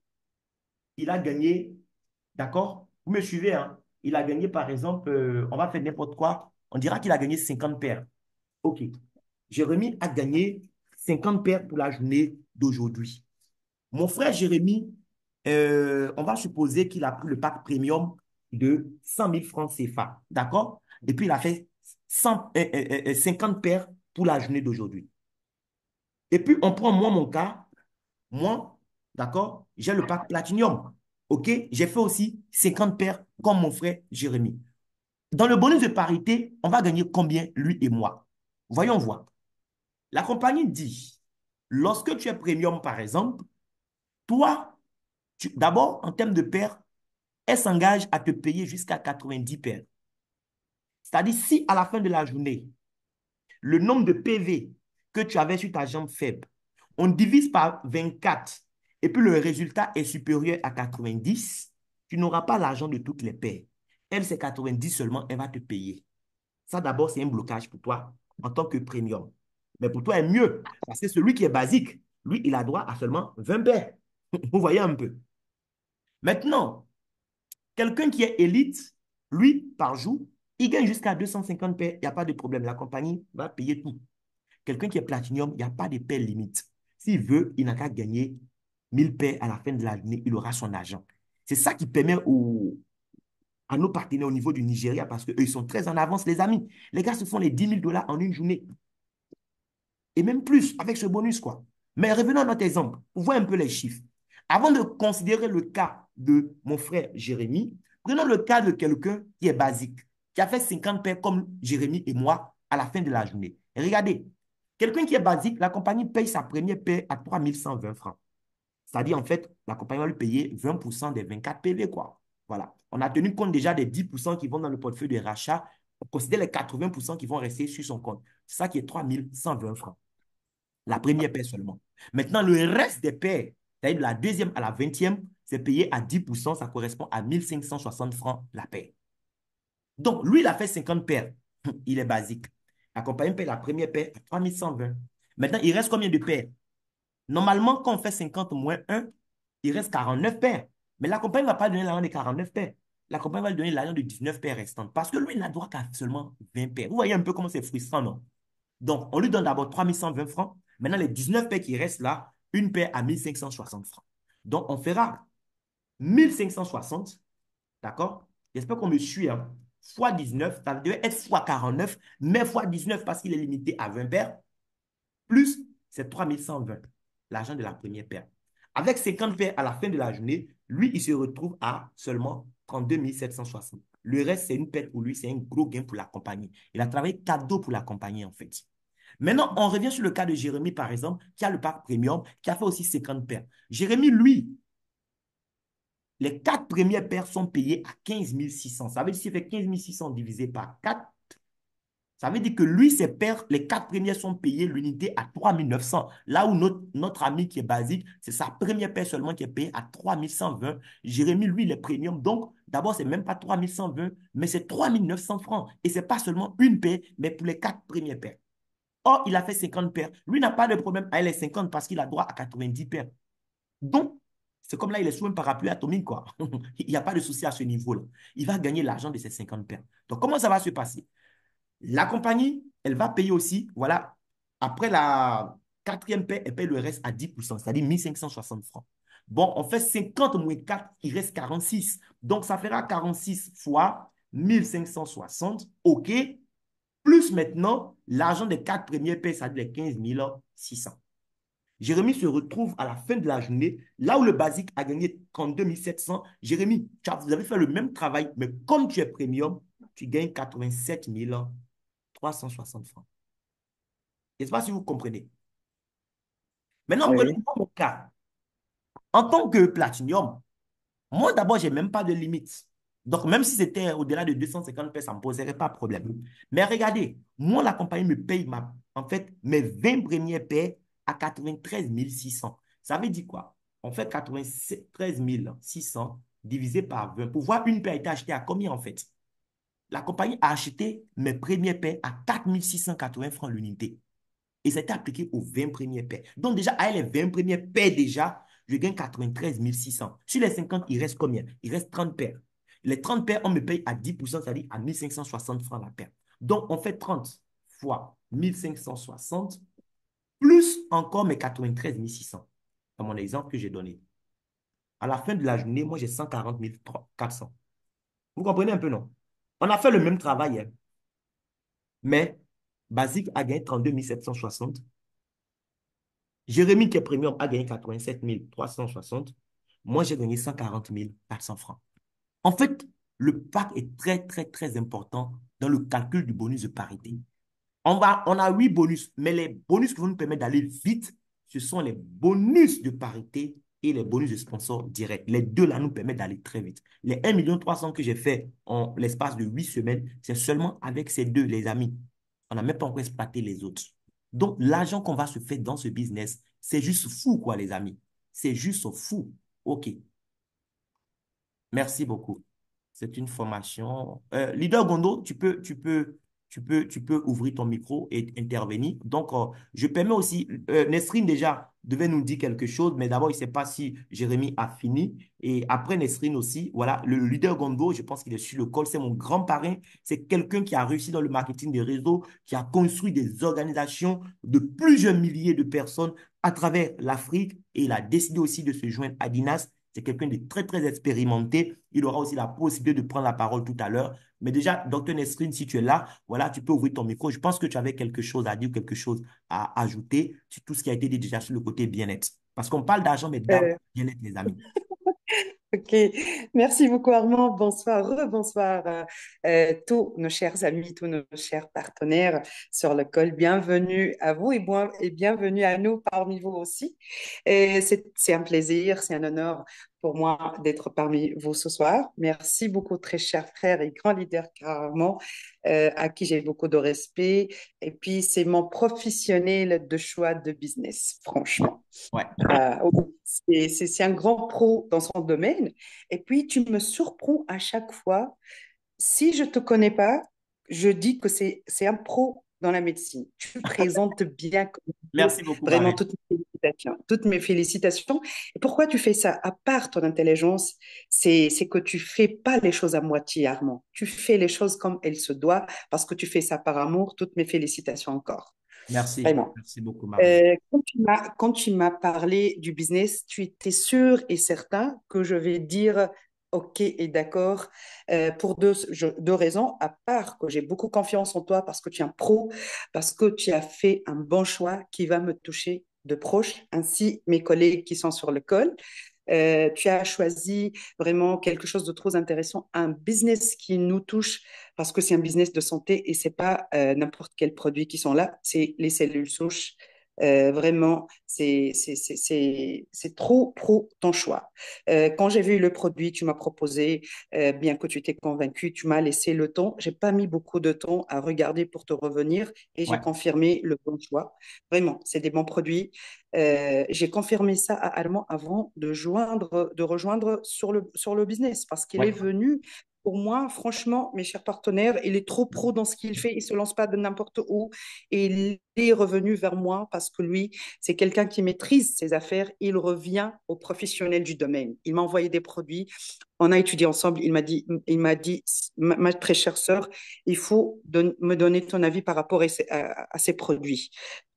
il a gagné, d'accord? Vous me suivez, hein? Il a gagné, par exemple, on va faire n'importe quoi, on dira qu'il a gagné 50 paires. OK. Jérémy a gagné 50 paires pour la journée d'aujourd'hui. Mon frère Jérémy, on va supposer qu'il a pris le pack premium de 100 000 francs CFA. D'accord? Et puis, il a fait 50 paires pour la journée d'aujourd'hui. Et puis, on prend moi, mon cas. Moi, d'accord? J'ai le pack Platinum. OK? J'ai fait aussi 50 paires comme mon frère Jérémy. Dans le bonus de parité, on va gagner combien, lui et moi? Voyons voir. La compagnie dit, lorsque tu es premium, par exemple, toi, d'abord, en termes de paires, elle s'engage à te payer jusqu'à 90 paires. C'est-à-dire, si à la fin de la journée, le nombre de PV que tu avais sur ta jambe faible, on divise par 24 et puis le résultat est supérieur à 90, tu n'auras pas l'argent de toutes les paires. Elle, c'est 90 seulement, elle va te payer. Ça, d'abord, c'est un blocage pour toi en tant que premium. Mais pour toi, c'est mieux parce que celui qui est basique, lui, il a droit à seulement 20 paires. Vous voyez un peu. Maintenant, quelqu'un qui est élite, lui, par jour, il gagne jusqu'à 250 paires, il n'y a pas de problème. La compagnie va payer tout. Quelqu'un qui est platinum, il n'y a pas de paires limite. S'il veut, il n'a qu'à gagner 1000 paires à la fin de la journée, il aura son argent. C'est ça qui permet à nos partenaires au niveau du Nigeria parce qu'eux, ils sont très en avance, les amis. Les gars se font les 10 000 dollars en une journée. Et même plus avec ce bonus, quoi. Mais revenons à notre exemple. Vous voyez un peu les chiffres. Avant de considérer le cas de mon frère Jérémy, prenons le cas de quelqu'un qui est basique, qui a fait 50 paires comme Jérémy et moi à la fin de la journée. Et regardez, quelqu'un qui est basique, la compagnie paye sa première paire à 3120 francs. C'est-à-dire, en fait, la compagnie va lui payer 20% des 24 PV, quoi. Voilà. On a tenu compte déjà des 10% qui vont dans le portefeuille de rachat. On considère les 80% qui vont rester sur son compte. C'est ça qui est 3120 francs. La première paire seulement. Maintenant, le reste des paires, c'est-à-dire de la deuxième à la 20e, c'est payé à 10%, ça correspond à 1560 francs la paire. Donc, lui, il a fait 50 paires. Il est basique. La compagnie paye la première paire à 3120. Maintenant, il reste combien de paires? Normalement, quand on fait 50 moins 1, il reste 49 paires. Mais la compagnie ne va pas donner l'argent de 49 paires. La compagnie va lui donner l'argent de 19 paires restantes. Parce que lui, il n'a droit qu'à seulement 20 paires. Vous voyez un peu comment c'est frustrant, non? Donc, on lui donne d'abord 3120 francs. Maintenant, les 19 paires qui restent là, une paire à 1560 francs. Donc, on fera 1560, d'accord? J'espère qu'on me suit, hein. Fois 19, ça devait être fois 49, mais fois 19 parce qu'il est limité à 20 paires, plus c'est 3120, l'argent de la première paire. Avec 50 paires à la fin de la journée, lui, il se retrouve à seulement 32 760. Le reste, c'est une perte pour lui, c'est un gros gain pour la compagnie. Il a travaillé cadeau pour la compagnie, en fait. Maintenant, on revient sur le cas de Jérémy, par exemple, qui a le pack premium, qui a fait aussi 50 paires. Jérémy, lui, les 4 premières paires sont payées à 15 600. Ça veut dire qu'il fait 15 600 divisé par 4. Ça veut dire que lui, ses paires, les 4 premières sont payées l'unité à 3 900. Là où notre ami qui est basique, c'est sa première paire seulement qui est payée à 3 120. Jérémy, lui, il est premium. Donc, d'abord, c'est même pas 3 120, mais c'est 3 900 francs. Et ce n'est pas seulement une paire, mais pour les 4 premières paires. Or, il a fait 50 paires. Lui n'a pas de problème avec les 50 parce qu'il a droit à 90 paires. Donc, c'est comme là, il est sous un parapluie atomique, quoi. Il n'y a pas de souci à ce niveau-là. Il va gagner l'argent de ces 50 paires. Donc, comment ça va se passer? La compagnie, elle va payer aussi, voilà, après la quatrième paie, elle paye le reste à 10%, c'est-à-dire 1560 francs. Bon, on fait 50 moins 4, il reste 46. Donc, ça fera 46 fois 1560, OK, plus maintenant l'argent des 4 premières paies, c'est-à-dire les 15 600. Jérémy se retrouve à la fin de la journée, là où le basique a gagné 32 700. Jérémy, vous avez fait le même travail, mais comme tu es premium, tu gagnes 87 360 francs. Je ne sais pas si vous comprenez. Maintenant, prenons
Oui.
mon cas. En tant que Platinum, moi d'abord, je n'ai même pas de limite. Donc, même si c'était au-delà de 250 paires, ça ne me poserait pas de problème. Mais regardez, moi, la compagnie me paye en fait, mes 20 premières paires à 93 600. Ça veut dire quoi? On fait 93 600 divisé par 20. Pour voir une paire a été achetée à combien en fait? La compagnie a acheté mes premières paires à 4 680 francs l'unité. Et c'était appliqué aux 20 premières paires. Donc déjà, avec les 20 premières paires déjà, je gagne 93 600. Sur les 50, il reste combien? Il reste 30 paires. Les 30 paires, on me paye à 10%, c'est-à-dire à 1560 francs la paire. Donc, on fait 30 fois 1560, plus encore mes 93 600. Dans mon exemple que j'ai donné. À la fin de la journée, moi, j'ai 140 400. Vous comprenez un peu, non? On a fait le même travail, hein, mais Basique a gagné 32 760. Jérémy, qui est premium, a gagné 87 360. Moi, j'ai gagné 140 400 francs. En fait, le pack est très, très, très important dans le calcul du bonus de parité. On a 8 bonus, mais les bonus qui vont nous permettre d'aller vite, ce sont les bonus de parité et les bonus de sponsor direct. Les deux là nous permettent d'aller très vite. Les 1 300 000 que j'ai fait en l'espace de 8 semaines, c'est seulement avec ces deux, les amis. On n'a même pas encore exploité les autres. Donc, l'argent qu'on va se faire dans ce business, c'est juste fou, quoi, les amis. C'est juste fou. OK. Merci beaucoup. C'est une formation. Leader Gondo, tu peux ouvrir ton micro et intervenir. Donc, je permets aussi, Nesrine déjà devait nous dire quelque chose, mais d'abord, il ne sait pas si Jérémy a fini. Et après Nesrine aussi, voilà, le leader Gondo, je pense qu'il est sur le call, c'est mon grand parrain. C'est quelqu'un qui a réussi dans le marketing des réseaux, qui a construit des organisations de plusieurs milliers de personnes à travers l'Afrique et il a décidé aussi de se joindre à Dinas. C'est quelqu'un de très, très expérimenté. Il aura aussi la possibilité de prendre la parole tout à l'heure. Mais déjà, Dr Nesrine, si tu es là, voilà, tu peux ouvrir ton micro. Je pense que tu avais quelque chose à dire, quelque chose à ajouter sur tout ce qui a été dit déjà sur le côté bien-être. Parce qu'on parle d'argent, mais d'abord
Euh,
bien-être, les amis.
Ok, merci beaucoup Armand. Bonsoir, rebonsoir tous nos chers amis, tous nos chers partenaires sur le call. Bienvenue à vous et bienvenue à nous parmi vous aussi. Et c'est un plaisir, c'est un honneur pour moi d'être parmi vous ce soir. Merci beaucoup, très cher frère et grand leader Armand, à qui j'ai beaucoup de respect. Et puis, c'est mon professionnel de choix de business, franchement.
Ouais.
C'est un grand pro dans son domaine. Et puis, tu me surprends à chaque fois. Si je ne te connais pas, je dis que c'est un pro dans la médecine. Tu présentes bien comme il faut.
Merci beaucoup,
Vraiment,
Marine.
toutes mes félicitations. Toutes mes félicitations. Et pourquoi tu fais ça? À part ton intelligence, c'est que tu fais pas les choses à moitié, Armand. Tu fais les choses comme elles se doivent parce que tu fais ça par amour. Toutes mes félicitations encore.
Merci.
Vraiment.
Merci beaucoup, Marie.
Quand tu m'as parlé du business, tu étais sûr et certain que je vais dire OK et d'accord pour deux raisons, à part que j'ai beaucoup confiance en toi parce que tu es un pro, parce que tu as fait un bon choix qui va me toucher de proche, ainsi mes collègues qui sont sur le col. Tu as choisi vraiment quelque chose de trop intéressant, un business qui nous touche parce que c'est un business de santé et c'est pas n'importe quel produit qui sont là, c'est les cellules souches. Vraiment, c'est trop pro ton choix. Quand j'ai vu le produit, tu m'as proposé, bien que tu t'es convaincu, tu m'as laissé le temps. J'ai pas mis beaucoup de temps à regarder pour te revenir et j'ai
Ouais,
confirmé le bon choix. Vraiment, c'est des bons produits. J'ai confirmé ça à Armand avant de rejoindre sur le business parce qu'il est
ouais,
venu. Pour moi, franchement, mes chers partenaires, il est trop pro dans ce qu'il fait. Il se lance pas de n'importe où. Et il est revenu vers moi parce que lui, c'est quelqu'un qui maîtrise ses affaires. Il revient aux professionnels du domaine. Il m'a envoyé des produits. On a étudié ensemble. Il m'a dit, ma très chère sœur, il faut me donner ton avis par rapport à ces produits.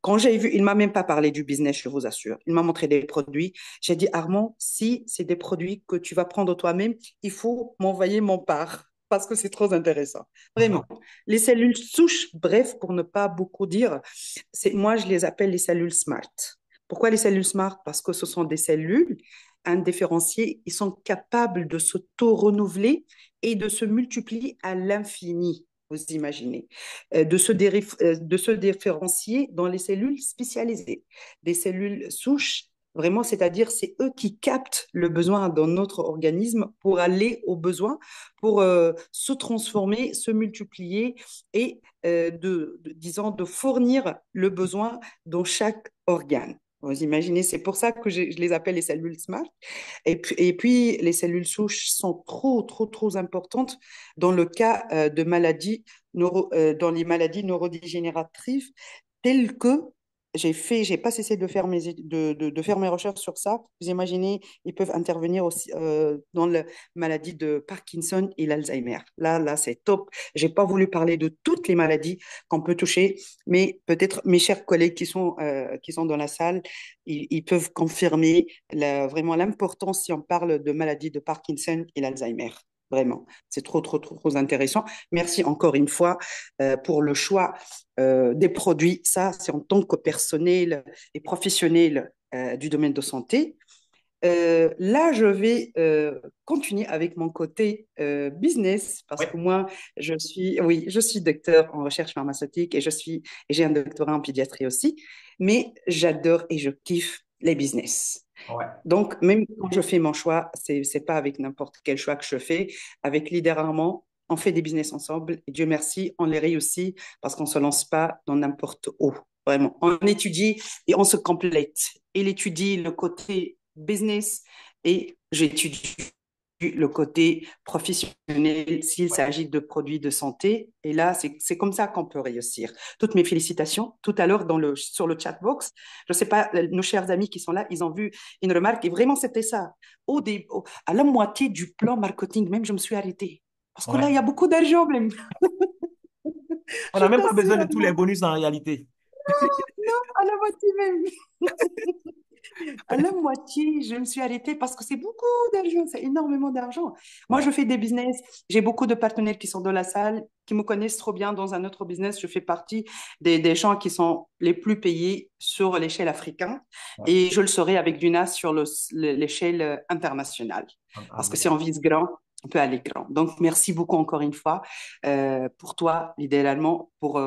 Quand j'ai vu, il m'a même pas parlé du business, je vous assure. Il m'a montré des produits. J'ai dit, Armand, si c'est des produits que tu vas prendre toi-même, il faut m'envoyer mon part parce que c'est trop intéressant. Vraiment. Les cellules souches, bref, pour ne pas beaucoup dire, moi, je les appelle les cellules SMART. Pourquoi les cellules SMART? Parce que ce sont des cellules indifférenciées. Ils sont capables de s'auto-renouveler et de se multiplier à l'infini. Vous imaginez, de se différencier dans les cellules spécialisées, des cellules souches. Vraiment, c'est-à-dire, c'est eux qui captent le besoin dans notre organisme pour aller au besoin, pour se transformer, se multiplier et disons, de fournir le besoin dans chaque organe. Vous imaginez, c'est pour ça que je les appelle les cellules SMART. Et puis, les cellules souches sont trop, trop, trop importantes dans le cas de maladies dans les maladies neurodégénératives telles que j'ai pas cessé de faire de faire mes recherches sur ça. Vous imaginez, ils peuvent intervenir aussi dans la maladie de Parkinson et l'Alzheimer. Là, c'est top. J'ai pas voulu parler de toutes les maladies qu'on peut toucher, mais peut-être mes chers collègues qui sont dans la salle, ils peuvent confirmer vraiment l'importance si on parle de maladie de Parkinson et l'Alzheimer. Vraiment, c'est trop, trop, trop, trop intéressant. Merci encore une fois pour le choix des produits. Ça, c'est en tant que personnel et professionnel du domaine de santé. Là, je vais continuer avec mon côté business parce que
ouais,
moi, oui, je suis docteur en recherche pharmaceutique et j'ai un doctorat en pédiatrie aussi, mais j'adore et je kiffe les business.
ouais.
Donc, même quand je fais mon choix, c'est pas avec n'importe quel choix que je fais. Avec littéralement, on fait des business ensemble et Dieu merci, on les réussit parce qu'on se lance pas dans n'importe où. Vraiment, on étudie et on se complète. Il étudie le côté business et j'étudie le côté professionnel s'il
Ouais.
s'agit de produits de santé. Et là, c'est comme ça qu'on peut réussir. Toutes mes félicitations. Tout à l'heure, sur le chat box, je ne sais pas, nos chers amis qui sont là, ils ont vu une remarque et vraiment, c'était ça. À la moitié du plan marketing, même, je me suis arrêtée. Parce que là, il y
Ouais.
a beaucoup d'argent même.
On
Je
n'a même pas besoin
t'assure,
de tous les
Armand.
bonus en réalité.
Non, à la moitié même. À la moitié, je me suis arrêtée parce que c'est beaucoup d'argent, c'est énormément d'argent. Moi,
Ouais,
je fais des business. J'ai beaucoup de partenaires qui sont dans la salle, qui me connaissent trop bien dans un autre business. Je fais partie des gens qui sont les plus payés sur l'échelle africaine
ouais.
et je le serai avec Duna sur l'échelle internationale. Parce que si on vise grand, on peut aller grand. Donc, merci beaucoup encore une fois pour toi, idéalement, pour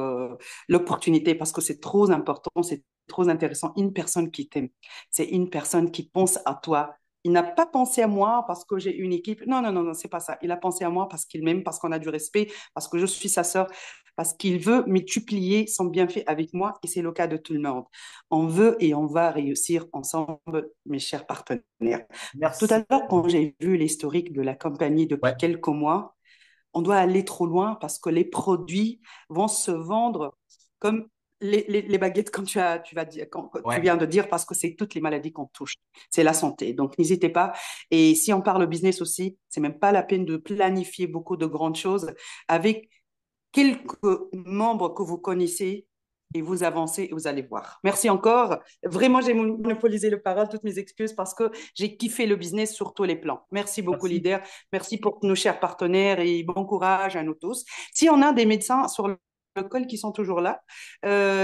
l'opportunité, parce que c'est trop important, c'est trop intéressant. Une personne qui t'aime, c'est une personne qui pense à toi. Il n'a pas pensé à moi parce que j'ai une équipe. Non, non, non, non, c'est pas ça. Il a pensé à moi parce qu'il m'aime, parce qu'on a du respect, parce que je suis sa sœur, parce qu'il veut multiplier son bienfait avec moi et c'est le cas de tout le monde. On veut et on va réussir ensemble, mes chers partenaires. Tout à
Merci.
l'heure, quand j'ai vu l'historique de la compagnie depuis
Ouais,
quelques mois, on doit aller trop loin parce que les produits vont se vendre comme les baguettes, comme quand tu
ouais.
viens de dire, parce que c'est toutes les maladies qu'on touche. C'est la santé. Donc, n'hésitez pas. Et si on parle business aussi, c'est même pas la peine de planifier beaucoup de grandes choses avec quelques membres que vous connaissez et vous avancez et vous allez voir. Merci encore. Vraiment, j'ai monopolisé le parole, toutes mes excuses parce que j'ai kiffé le business sur tous les plans. Merci beaucoup,
Merci.
leader. Merci pour nos chers partenaires et bon courage à nous tous. Si on a des médecins sur le call qui sont toujours là,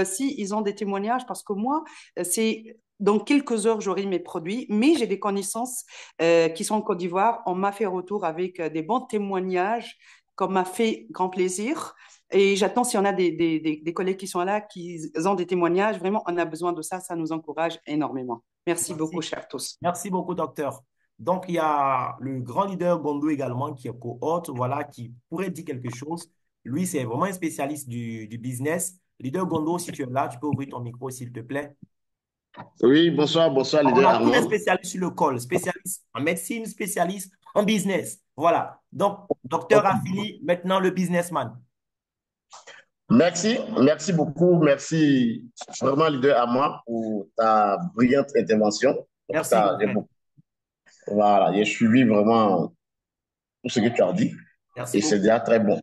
si ils ont des témoignages, parce que moi, c'est dans quelques heures, j'aurai mes produits, mais j'ai des connaissances qui sont en Côte d'Ivoire. On m'a fait retour avec des bons témoignages, comme m'a fait grand plaisir. Et j'attends s'il y en a des collègues qui sont là, qui ont des témoignages. Vraiment, on a besoin de ça. Ça nous encourage énormément. Merci beaucoup,
Merci.
chers tous.
Merci beaucoup, docteur. Donc, il y a le grand leader Gondo également qui est cohorte, voilà, qui pourrait dire quelque chose. Lui, c'est vraiment un spécialiste du business. Leader Gondo, si tu es là, tu peux ouvrir ton micro, s'il te plaît.
Oui, bonsoir, bonsoir,
On
leader
a tous les
Armand.
spécialistes sur le call, spécialistes en médecine, spécialistes en business. Voilà. Donc, docteur a
Ok.
fini, maintenant le businessman.
Merci beaucoup, merci vraiment, leader Armand, pour ta brillante intervention. En tout
Merci,
cas,
grand frère.
voilà, j'ai suivi vraiment tout ce que tu as dit
Merci
et c'est
beaucoup.
déjà très bon.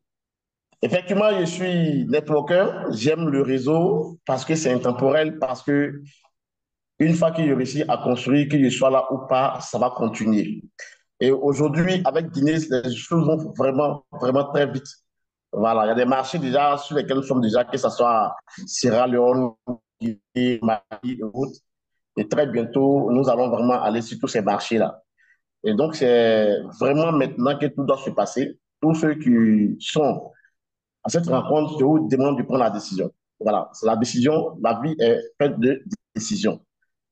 Effectivement, je suis networker, j'aime le réseau parce que c'est intemporel, parce que une fois que je réussis à construire, que je sois là ou pas, ça va continuer. Et aujourd'hui, avec Guinness, les choses vont vraiment, vraiment très vite. Voilà, il y a des marchés déjà sur lesquels nous sommes déjà, que ce soit Sierra Leone, Mali et autres. Et très bientôt, nous allons vraiment aller sur tous ces marchés-là. Et donc, c'est vraiment maintenant que tout doit se passer. Tous ceux qui sont à cette rencontre, je vous demande de prendre la décision. Voilà, c'est la décision, la vie est faite de décisions.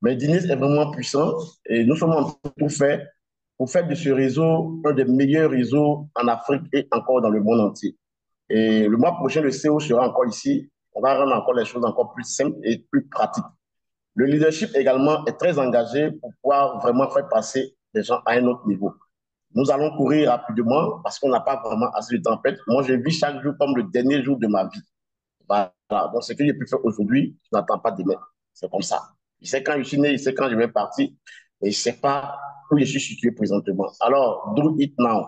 Mais Diniz est vraiment puissant et nous sommes en train de tout faire pour faire de ce réseau un des meilleurs réseaux en Afrique et encore dans le monde entier. Et le mois prochain, le CEO sera encore ici. On va rendre encore les choses encore plus simples et plus pratiques. Le leadership également est très engagé pour pouvoir vraiment faire passer les gens à un autre niveau. Nous allons courir rapidement parce qu'on n'a pas vraiment assez de temps. En fait, moi, je vis chaque jour comme le dernier jour de ma vie. Voilà. Donc, ce que j'ai pu faire aujourd'hui, je n'attends pas demain. C'est comme ça. Je sais quand je suis né, je sais quand je vais partir, mais je ne sais pas où je suis situé présentement. Alors, do it now.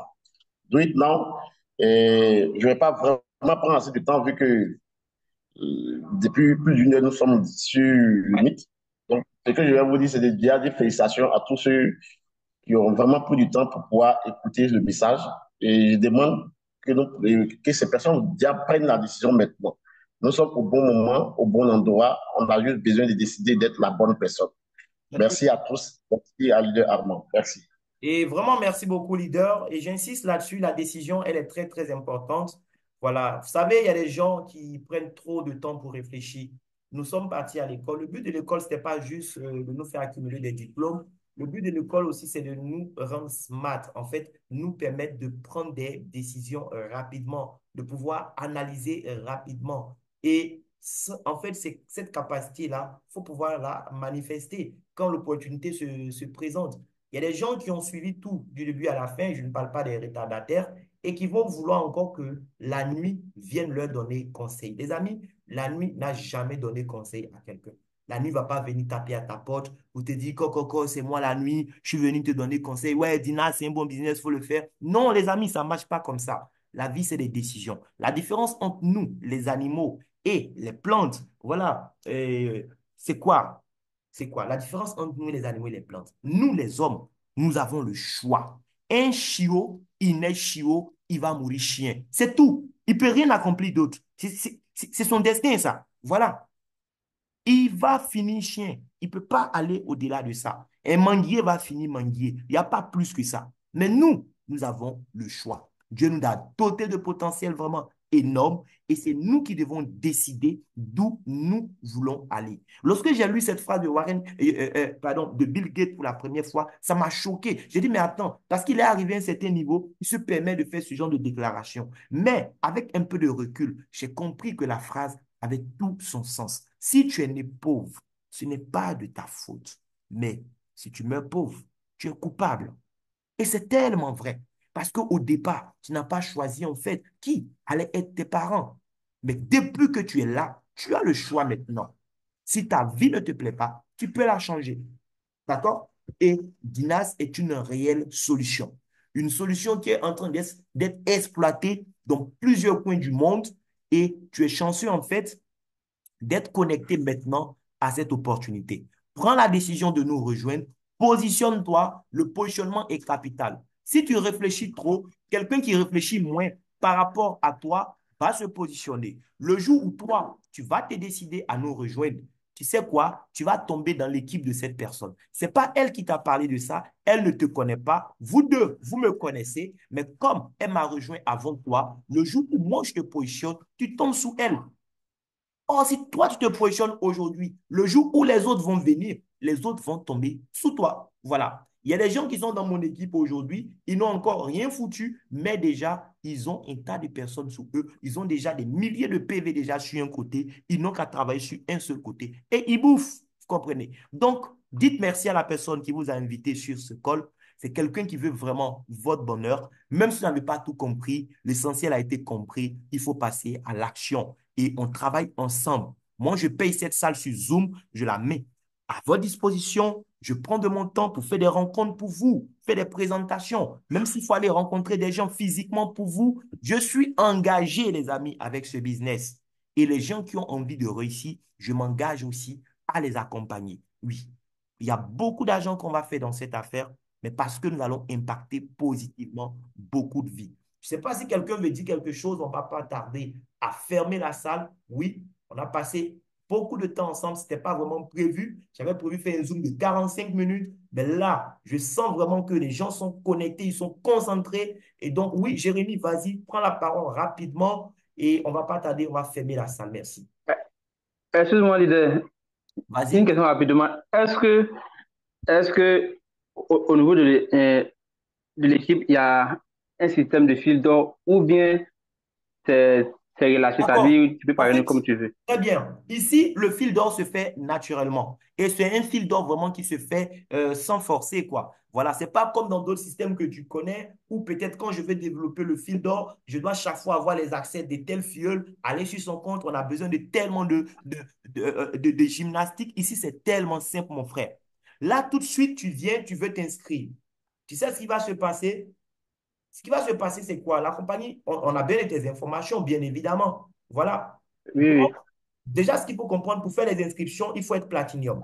Do it now. Et je ne vais pas vraiment prendre assez de temps vu que depuis plus d'une heure, nous sommes sur le mythe. Donc, ce que je vais vous dire, c'est déjà des félicitations à tous ceux qui ont vraiment pris du temps pour pouvoir écouter le message. Et je demande que ces personnes déjà prennent la décision maintenant. Nous sommes au bon moment, au bon endroit. On a juste besoin de décider d'être la bonne personne. Merci à tous. Merci à leader Armand. Merci.
Et vraiment, merci beaucoup, leader. Et j'insiste là-dessus, la décision, elle est très, très importante. Voilà. Vous savez, il y a des gens qui prennent trop de temps pour réfléchir. Nous sommes partis à l'école. Le but de l'école, ce n'était pas juste de nous faire accumuler des diplômes. Le but de l'école aussi, c'est de nous rendre smart. En fait, nous permettre de prendre des décisions rapidement, de pouvoir analyser rapidement. Et en fait, c'est cette capacité-là, il faut pouvoir la manifester quand l'opportunité se présente. Il y a des gens qui ont suivi tout du début à la fin, je ne parle pas des retardataires, et qui vont vouloir encore que la nuit vienne leur donner conseil. Les amis, la nuit n'a jamais donné conseil à quelqu'un. La nuit ne va pas venir taper à ta porte ou te dire, Coco, c'est moi la nuit, je suis venu te donner conseil. Ouais, Dina, c'est un bon business, il faut le faire. Non, les amis, ça ne marche pas comme ça. La vie, c'est des décisions. La différence entre nous, les animaux, et les plantes, voilà, c'est quoi? C'est quoi? La différence entre nous, les animaux et les plantes. Nous, les hommes, nous avons le choix. Un chiot, il naît chiot, il va mourir chien. C'est tout. Il ne peut rien accomplir d'autre. C'est son destin, ça. Voilà. Il va finir chien. Il ne peut pas aller au-delà de ça. Un manguier va finir manguier. Il n'y a pas plus que ça. Mais nous avons le choix. Dieu nous a doté de potentiel vraiment énorme et c'est nous qui devons décider d'où nous voulons aller. Lorsque j'ai lu cette phrase de pardon, de Bill Gates pour la première fois, ça m'a choqué. J'ai dit, mais attends, parce qu'il est arrivé à un certain niveau, il se permet de faire ce genre de déclaration. Mais avec un peu de recul, j'ai compris que la phrase avait tout son sens. Si tu es né pauvre, ce n'est pas de ta faute. Mais si tu meurs pauvre, tu es coupable. Et c'est tellement vrai. Parce qu'au départ, tu n'as pas choisi en fait qui allait être tes parents. Mais depuis que tu es là, tu as le choix maintenant. Si ta vie ne te plaît pas, tu peux la changer. D'accord? Et Dinas est une réelle solution. Une solution qui est en train d'être exploitée dans plusieurs coins du monde. Et tu es chanceux en fait d'être connecté maintenant à cette opportunité. Prends la décision de nous rejoindre. Positionne-toi. Le positionnement est capital. Si tu réfléchis trop, quelqu'un qui réfléchit moins par rapport à toi va se positionner. Le jour où toi, tu vas te décider à nous rejoindre, tu sais quoi? Tu vas tomber dans l'équipe de cette personne. Ce n'est pas elle qui t'a parlé de ça. Elle ne te connaît pas. Vous deux, vous me connaissez. Mais comme elle m'a rejoint avant toi, le jour où moi je te positionne, tu tombes sous elle. Or, si toi, tu te positionnes aujourd'hui, le jour où les autres vont venir, les autres vont tomber sous toi. Voilà. Il y a des gens qui sont dans mon équipe aujourd'hui, ils n'ont encore rien foutu, mais déjà, ils ont un tas de personnes sous eux. Ils ont déjà des milliers de PV déjà sur un côté. Ils n'ont qu'à travailler sur un seul côté. Et ils bouffent. Vous comprenez? Donc, dites merci à la personne qui vous a invité sur ce call. C'est quelqu'un qui veut vraiment votre bonheur. Même si vous n'avez pas tout compris, l'essentiel a été compris. Il faut passer à l'action et on travaille ensemble. Moi, je paye cette salle sur Zoom, je la mets à votre disposition. Je prends de mon temps pour faire des rencontres pour vous, faire des présentations. Même s'il faut aller rencontrer des gens physiquement pour vous, je suis engagé, les amis, avec ce business. Et les gens qui ont envie de réussir, je m'engage aussi à les accompagner. Oui, il y a beaucoup d'argent qu'on va faire dans cette affaire, mais parce que nous allons impacter positivement beaucoup de vies. Je ne sais pas si quelqu'un me dit quelque chose, on ne va pas tarder à fermer la salle. Oui, on a passé beaucoup de temps ensemble, ce n'était pas vraiment prévu. J'avais prévu faire un Zoom de 45 minutes, mais là, je sens vraiment que les gens sont connectés, ils sont concentrés. Et donc, oui, Jérémy, vas-y, prends la parole rapidement et on ne va pas tarder, on va fermer la salle. Merci.
Excuse-moi, leader. Une
Vas-y.
question rapidement. Est-ce que au niveau de l'équipe, il y a un système de fil d'or ou bien c'est relâché,
D'accord.
c'est-à-dire tu peux
En
parler
fait,
comme tu veux.
très bien. Ici, le fil d'or se fait naturellement. Et c'est un fil d'or vraiment qui se fait sans forcer, quoi. Voilà, c'est pas comme dans d'autres systèmes que tu connais, où peut-être quand je vais développer le fil d'or, je dois chaque fois avoir les accès de tel filleul, aller sur son compte, on a besoin de tellement de gymnastique. Ici, c'est tellement simple, mon frère. Là, tout de suite, tu viens, tu veux t'inscrire. Tu sais ce qui va se passer? Ce qui va se passer, c'est quoi? La compagnie, on a bien tes informations, bien évidemment. Voilà.
Oui,
Donc,
oui.
déjà, ce qu'il faut comprendre, pour faire les inscriptions, il faut être platinium.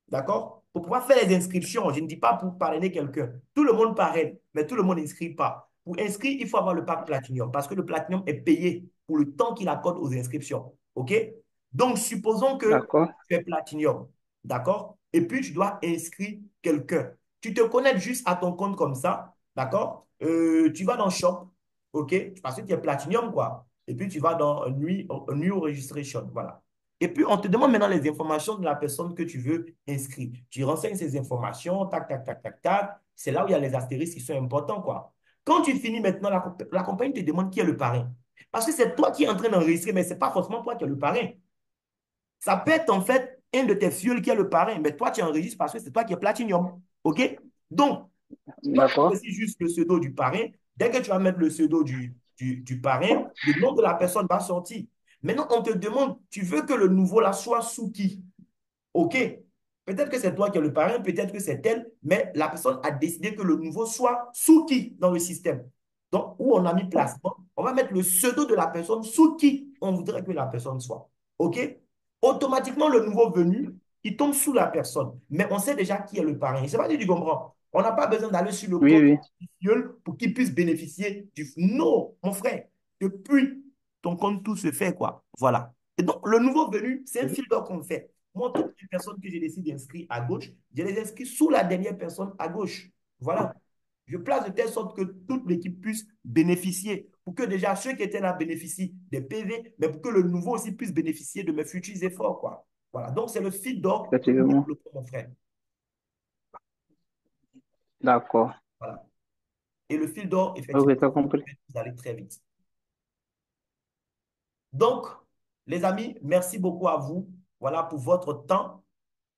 D'accord? Pour pouvoir faire les inscriptions, je ne dis pas pour parrainer quelqu'un. Tout le monde parraine, mais tout le monde n'inscrit pas. Pour inscrire, il faut avoir le pack platinium parce que le platinium est payé pour le temps qu'il accorde aux inscriptions. OK? Donc, supposons que
D'accord.
tu es platinium. D'accord? Et puis, tu dois inscrire quelqu'un. Tu te connectes juste à ton compte comme ça. D'accord? Tu vas dans Shop. OK? Parce que tu es platinium, quoi. Et puis, tu vas dans New Registration. Voilà. Et puis, on te demande maintenant les informations de la personne que tu veux inscrire. Tu renseignes ces informations, tac, tac, tac, tac, tac. C'est là où il y a les astérisques qui sont importants, quoi. Quand tu finis maintenant, la compagnie te demande qui est le parrain. Parce que c'est toi qui es en train d'enregistrer, mais ce n'est pas forcément toi qui es le parrain. Ça peut être en fait un de tes fioles qui est le parrain, mais toi, tu enregistres parce que c'est toi qui es platinium. OK? Donc, toi, tu
D'accord.
choisis juste le pseudo du parrain. Dès que tu vas mettre le pseudo du parrain, le nom de la personne va sortir. Maintenant, on te demande, tu veux que le nouveau là soit sous qui? OK. Peut-être que c'est toi qui es le parrain, peut-être que c'est elle, mais la personne a décidé que le nouveau soit sous qui dans le système. Donc, où on a mis placement, on va mettre le pseudo de la personne sous qui on voudrait que la personne soit. OK? Automatiquement, le nouveau venu, il tombe sous la personne. Mais on sait déjà qui est le parrain. Je ne sais pas si tu comprends. On n'a pas besoin d'aller sur le
Oui,
compte
oui.
pour qu'il puisse bénéficier du... Non, mon frère. Depuis ton compte, tout se fait, quoi. Voilà. Et donc, le nouveau venu, c'est un fil d'or qu'on fait. Moi, toutes les personnes que j'ai décidé d'inscrire à gauche, je les inscris sous la dernière personne à gauche. Voilà. Je place de telle sorte que toute l'équipe puisse bénéficier, pour que déjà ceux qui étaient là bénéficient des PV, mais pour que le nouveau aussi puisse bénéficier de mes futurs efforts, quoi. Voilà. Donc, c'est le fil d'or que nous
Effectivement.
développons, mon frère.
D'accord.
Voilà. Et le fil d'or, effectivement,
Ok, t'as compris.
vous allez très vite. Donc, les amis, merci beaucoup à vous. Voilà pour votre temps.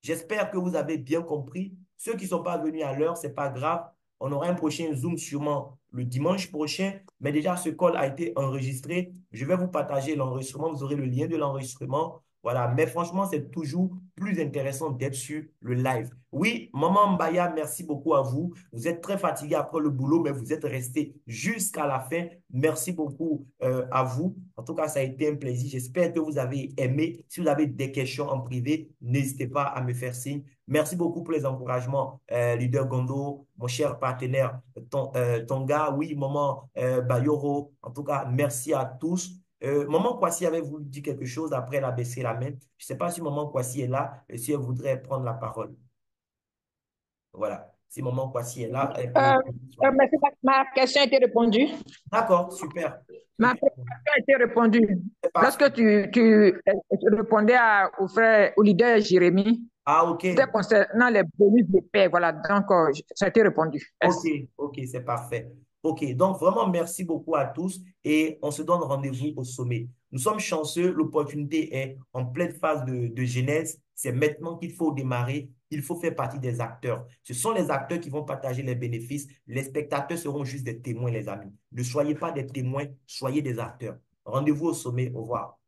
J'espère que vous avez bien compris. Ceux qui ne sont pas venus à l'heure, ce n'est pas grave. On aura un prochain Zoom sûrement le dimanche prochain. Mais déjà, ce call a été enregistré. Je vais vous partager l'enregistrement. Vous aurez le lien de l'enregistrement. Voilà, mais franchement, c'est toujours plus intéressant d'être sur le live. Oui, Maman Mbaya, merci beaucoup à vous. Vous êtes très fatigué après le boulot, mais vous êtes resté jusqu'à la fin. Merci beaucoup à vous. En tout cas, ça a été un plaisir. J'espère que vous avez aimé. Si vous avez des questions en privé, n'hésitez pas à me faire signe. Merci beaucoup pour les encouragements, leader Gondo, mon cher partenaire Tonga, oui, Maman Bayoro. En tout cas, merci à tous. Maman Kwasi avait voulu dire quelque chose, après elle a baissé la main. Je ne sais pas si Maman Kwasi est là et si elle voudrait prendre la parole. Voilà. Si Maman Kwasi est là, elle peut.
Merci, ma question a été répondue.
D'accord, super.
Ma
Super.
question a été répondue.
C'est parfait.
Lorsque tu répondais au frère, au leader Jérémy,
Ah, ok.
c'était concernant les bonus de paix. Voilà, donc ça a été répondu.
Ok,
Merci.
ok, c'est parfait. Ok, donc vraiment merci beaucoup à tous et on se donne rendez-vous au sommet. Nous sommes chanceux, l'opportunité est en pleine phase de genèse. C'est maintenant qu'il faut démarrer, il faut faire partie des acteurs. Ce sont les acteurs qui vont partager les bénéfices. Les spectateurs seront juste des témoins, les amis. Ne soyez pas des témoins, soyez des acteurs. Rendez-vous au sommet. Au revoir.